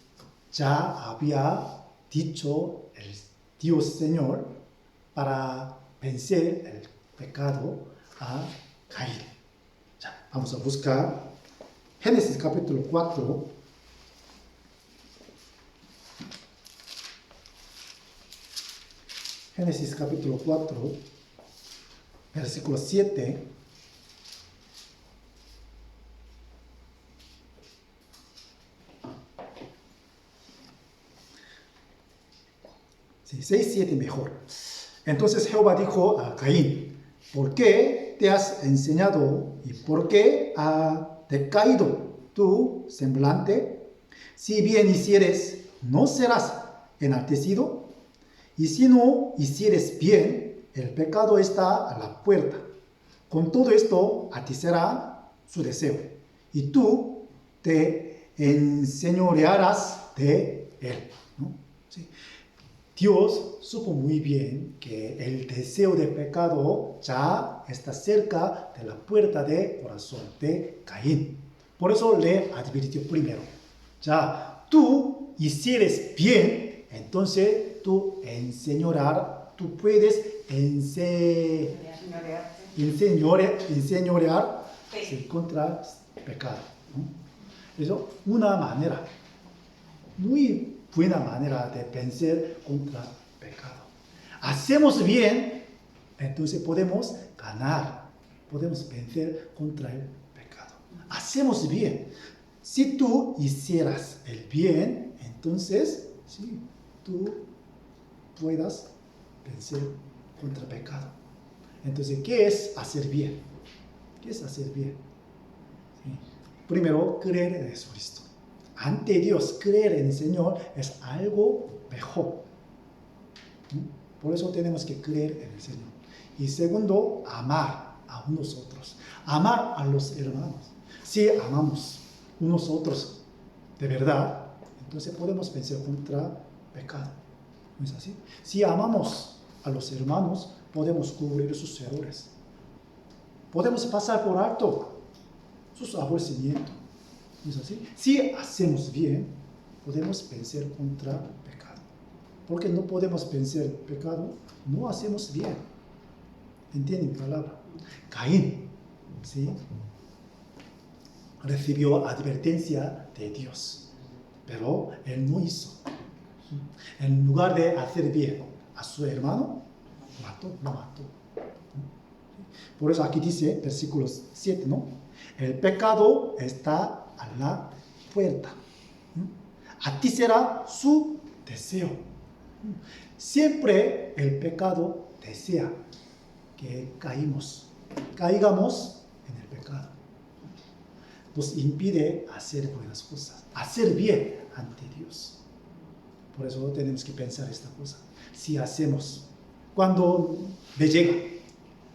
Ya había dicho el Dios Señor para vencer el pecado a Caín. Ya, vamos a buscar Génesis capítulo 4. Génesis capítulo 4, versículo 7. Sí, 6, 7 mejor. Entonces Jehová dijo a Caín, ¿por qué te has enseñado y por qué ha decaído tu semblante? Si bien hicieres, no serás enaltecido, y si no hicieres bien, el pecado está a la puerta. Con todo esto, a ti será su deseo, y tú te enseñorearás de él. ¿No? ¿Sí? Dios supo muy bien que el deseo de pecado ya está cerca de la puerta del corazón de Caín. Por eso le advirtió primero. Ya, tú hicieres bien, entonces tú puedes enseñorear contra el pecado. ¿No? Eso una manera, muy buena manera de vencer contra el pecado. Hacemos bien, entonces podemos ganar, podemos vencer contra el pecado. Hacemos bien. Si tú hicieras el bien, entonces sí, tú puedas vencer contra el pecado. Entonces, ¿qué es hacer bien? ¿Qué es hacer bien? Sí. Primero, creer en Jesucristo. Ante Dios, creer en el Señor es algo mejor. Por eso tenemos que creer en el Señor. Y segundo, amar a unos otros. Amar a los hermanos. Si amamos unos otros de verdad, entonces podemos vencer contra el pecado. ¿No es así? Si amamos a los hermanos, podemos cubrir sus errores. Podemos pasar por alto sus aborrecimientos. ¿No es así? Si hacemos bien, podemos vencer contra el pecado. Porque no podemos vencer el pecado, no hacemos bien. ¿Entienden mi palabra? Caín, ¿sí?, recibió advertencia de Dios, pero él no hizo. En lugar de hacer bien a su hermano, lo mató. Por eso aquí dice, versículo 7, ¿no? El pecado está a la puerta. A ti será su deseo. Siempre el pecado desea que caigamos en el pecado. Nos impide hacer buenas cosas, hacer bien ante Dios. Por eso tenemos que pensar esta cosa. Si hacemos, cuando le llega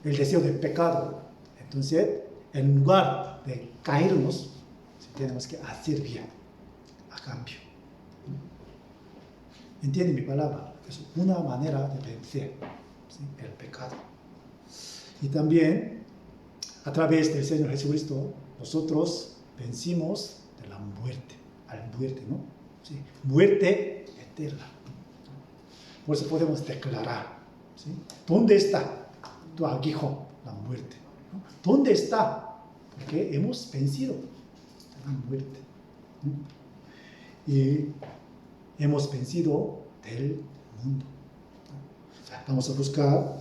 el deseo del pecado, entonces en lugar de caernos, tenemos que hacer bien a cambio. ¿Entienden mi palabra? Es una manera de vencer, ¿sí?, el pecado. Y también, a través del Señor Jesucristo, nosotros vencimos de la muerte, a la muerte, ¿no? ¿Sí? Muerte eterna. Por eso podemos declarar, ¿sí?, ¿dónde está tu aguijón, la muerte? ¿No? ¿Dónde está? Porque hemos vencido la muerte, ¿no? Y hemos vencido del mundo. Vamos a buscar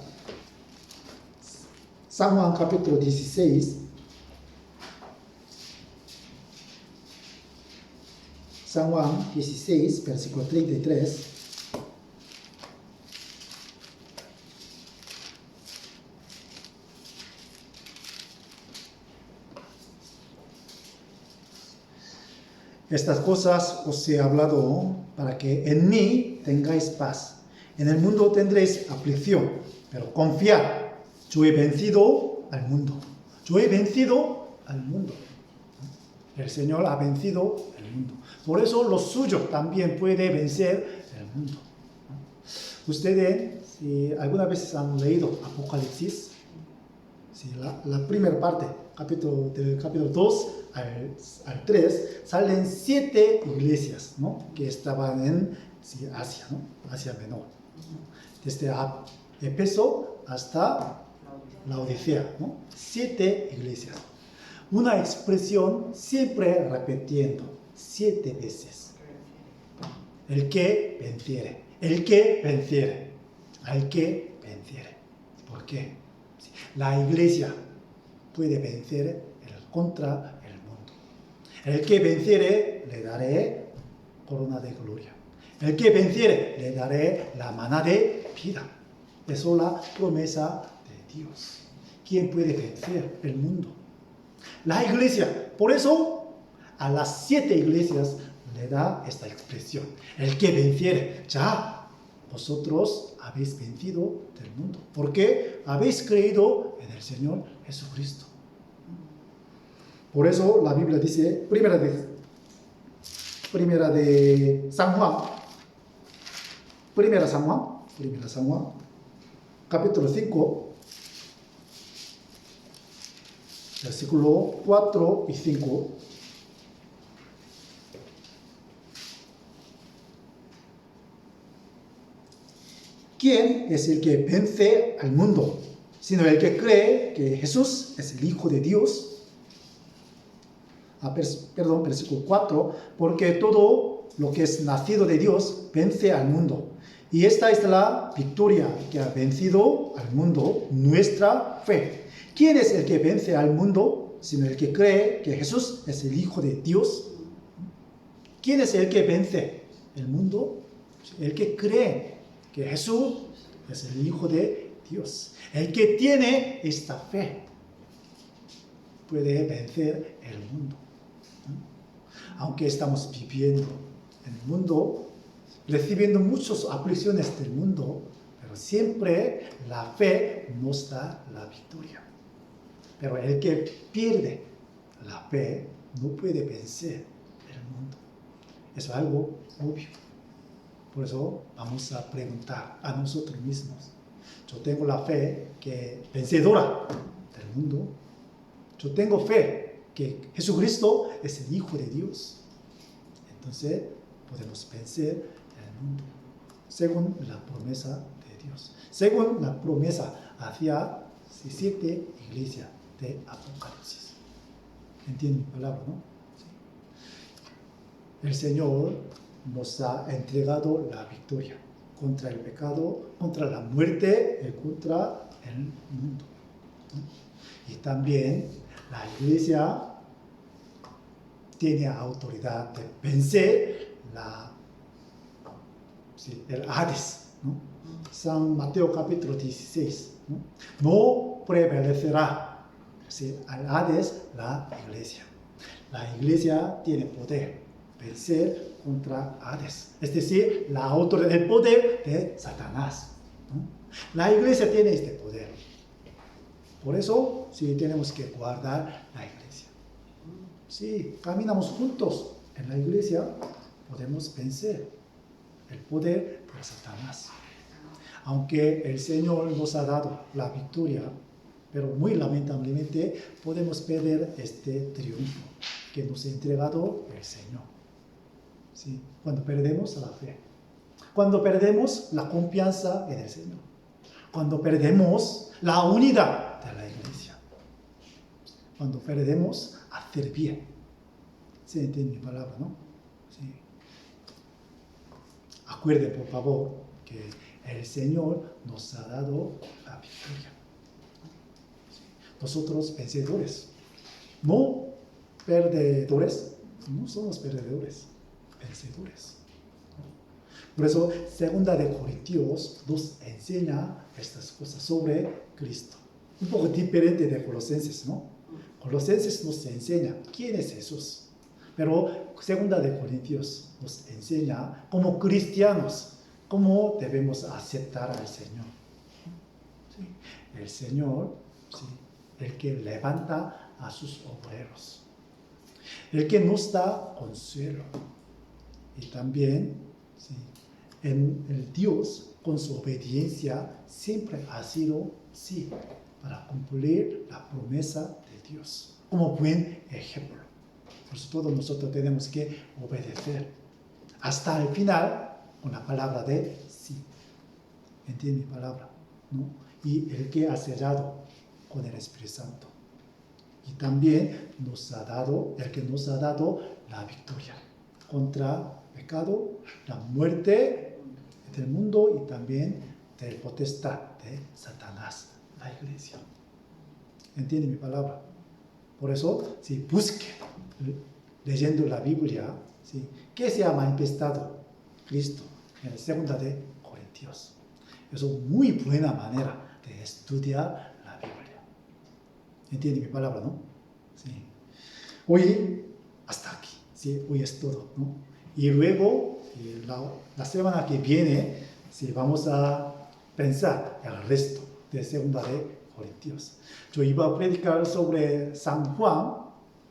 San Juan capítulo 16. San Juan 16, versículo 33. Estas cosas os he hablado para que en mí tengáis paz. En el mundo tendréis aflicción, pero confiad, yo he vencido al mundo. Yo he vencido al mundo. El Señor ha vencido el mundo. Por eso lo suyo también puede vencer el mundo. Ustedes, si alguna vez han leído Apocalipsis, si la primera parte, del capítulo 2 al 3, salen 7 iglesias, ¿no?, que estaban en Asia, ¿no?, Asia Menor. Desde Éfeso hasta Laodicea, ¿no? 7 iglesias. Una expresión siempre repitiendo 7 veces. El que venciere, el que venciere. al que venciere. ¿Por qué? La iglesia puede vencer contra el mundo. El que venciere, le daré corona de gloria. El que venciere, le daré la maná de vida. Esa es la promesa de Dios. ¿Quién puede vencer el mundo? La iglesia. Por eso, a las 7 iglesias le da esta expresión. El que venciere, ya, vosotros habéis vencido del mundo. Porque habéis creído en el Señor Jesucristo. Por eso la Biblia dice, primera de San Juan, capítulo 5, versículo 4 y 5. ¿Quién es el que vence al mundo? Sino el que cree que Jesús es el Hijo de Dios. Versículo 4, porque todo lo que es nacido de Dios vence al mundo. Y esta es la victoria que ha vencido al mundo, nuestra fe. ¿Quién es el que vence al mundo? Sino el que cree que Jesús es el Hijo de Dios. ¿Quién es el que vence el mundo? El que cree que Jesús es el Hijo de Dios. El que tiene esta fe puede vencer el mundo. Aunque estamos viviendo en el mundo, recibiendo muchas aflicciones del mundo, pero siempre la fe nos da la victoria. Pero el que pierde la fe no puede vencer el mundo. Es algo obvio. Por eso vamos a preguntar a nosotros mismos. Yo tengo la fe que vencedora del mundo. Yo tengo fe que Jesucristo es el Hijo de Dios. Entonces podemos vencer el mundo según la promesa de Dios, según la promesa hacia 7 iglesias de Apocalipsis. ¿Entienden mi palabra, no? Sí. El Señor nos ha entregado la victoria contra el pecado, contra la muerte y contra el mundo, ¿no? Y también la iglesia tiene autoridad de vencer el Hades, ¿no? San Mateo capítulo 16. No prevalecerá al Hades la iglesia. La iglesia tiene poder vencer contra Hades, es decir, la autoridad, el poder de Satanás, ¿no? La iglesia tiene este poder. Por eso, sí, tenemos que guardar la iglesia. Si caminamos juntos en la iglesia, podemos vencer el poder de Satanás. Aunque el Señor nos ha dado la victoria, pero muy lamentablemente podemos perder este triunfo que nos ha entregado el Señor. ¿Sí? Cuando perdemos la fe, cuando perdemos la confianza en el Señor, cuando perdemos la unidad de la iglesia, cuando perdemos hacer bien. ¿Se entiende mi palabra, no? Sí. Acuerden, por favor, que el Señor nos ha dado la victoria. Sí. Nosotros vencedores, no perdedores, no somos perdedores, vencedores. Por eso, 2 de Corintios nos enseña estas cosas sobre Cristo. Un poco diferente de Colosenses, ¿no? Colosenses nos enseña quién es Jesús. Pero 2 de Corintios nos enseña como cristianos cómo debemos aceptar al Señor. ¿Sí? El Señor, ¿sí?, el que levanta a sus obreros, el que nos da consuelo. Y también, ¿sí?, en el Dios, con su obediencia, siempre ha sido sí para cumplir la promesa de Dios, como buen ejemplo. Por eso todos nosotros tenemos que obedecer hasta el final con la palabra de sí. ¿Entiende mi palabra? ¿No? Y el que ha sellado con el Espíritu Santo. Y también el que nos ha dado la victoria contra el pecado, la muerte del mundo y también del potestad de Satanás, la iglesia. ¿Entiende mi palabra? Por eso, si busque, leyendo la Biblia, ¿sí? ¿Qué se ha manifestado Cristo en la segunda de Corintios? Eso es muy buena manera de estudiar la Biblia. ¿Entiende mi palabra, no? Sí. Hoy, hasta aquí. Sí, hoy es todo, ¿no? Y luego, la semana que viene, sí, vamos a pensar el resto de segunda de Corintios. Yo iba a predicar sobre San Juan,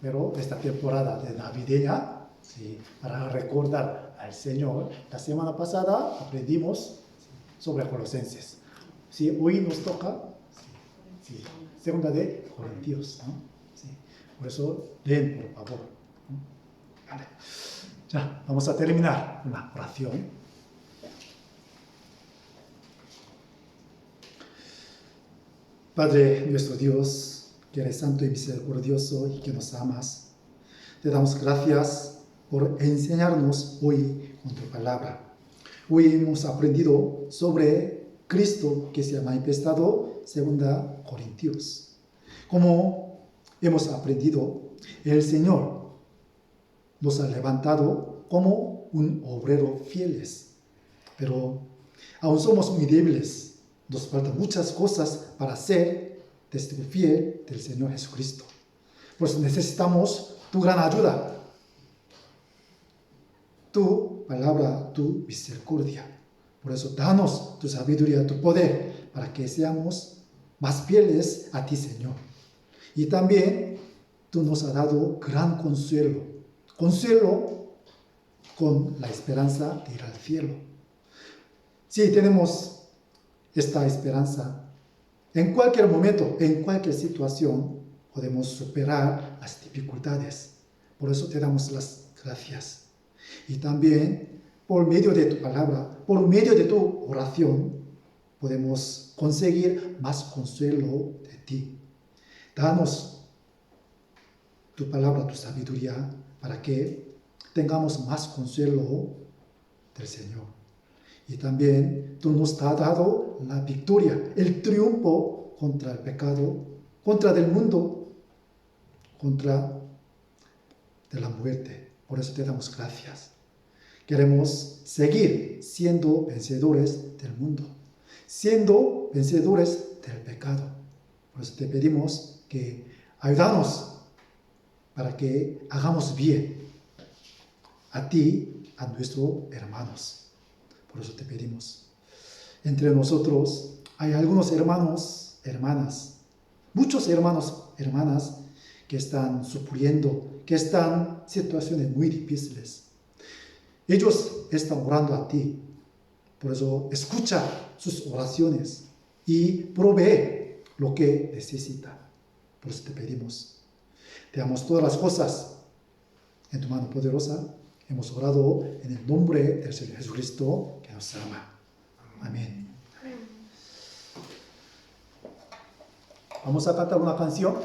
pero esta temporada de navideña, sí, para recordar al Señor. La semana pasada aprendimos sobre Colosenses. Sí, hoy nos toca sí, segunda de Corintios, ¿no? Sí, por eso leen, por favor, ¿no? Vale. Ya, vamos a terminar una oración. Padre nuestro Dios, que eres santo y misericordioso y que nos amas, te damos gracias por enseñarnos hoy con tu palabra. Hoy hemos aprendido sobre Cristo que se ha manifestado segunda Corintios. Como hemos aprendido, el Señor nos ha levantado como un obrero fieles, pero aún somos muy débiles. Nos faltan muchas cosas para ser testigo fiel del Señor Jesucristo. Por eso necesitamos tu gran ayuda, tu palabra, tu misericordia. Por eso danos tu sabiduría, tu poder, para que seamos más fieles a ti, Señor. Y también tú nos has dado gran consuelo. Consuelo con la esperanza de ir al cielo. Si tenemos esta esperanza, en cualquier momento, en cualquier situación, podemos superar las dificultades. Por eso te damos las gracias. Y también, por medio de tu palabra, por medio de tu oración, podemos conseguir más consuelo de ti. Danos tu palabra, tu sabiduría, para que tengamos más consuelo del Señor. Y también tú nos has dado la victoria, el triunfo contra el pecado, contra el mundo, contra de la muerte. Por eso te damos gracias. Queremos seguir siendo vencedores del mundo, siendo vencedores del pecado. Por eso te pedimos que ayúdanos para que hagamos bien a ti, a nuestros hermanos. Por eso te pedimos. Entre nosotros hay algunos hermanos, hermanas, muchos hermanos, hermanas que están sufriendo, que están en situaciones muy difíciles. Ellos están orando a ti. Por eso escucha sus oraciones y provee lo que necesita. Por eso te pedimos. Te damos todas las cosas en tu mano poderosa. Hemos orado en el nombre del Señor Jesucristo que nos ama. Amén. Vamos a cantar una canción.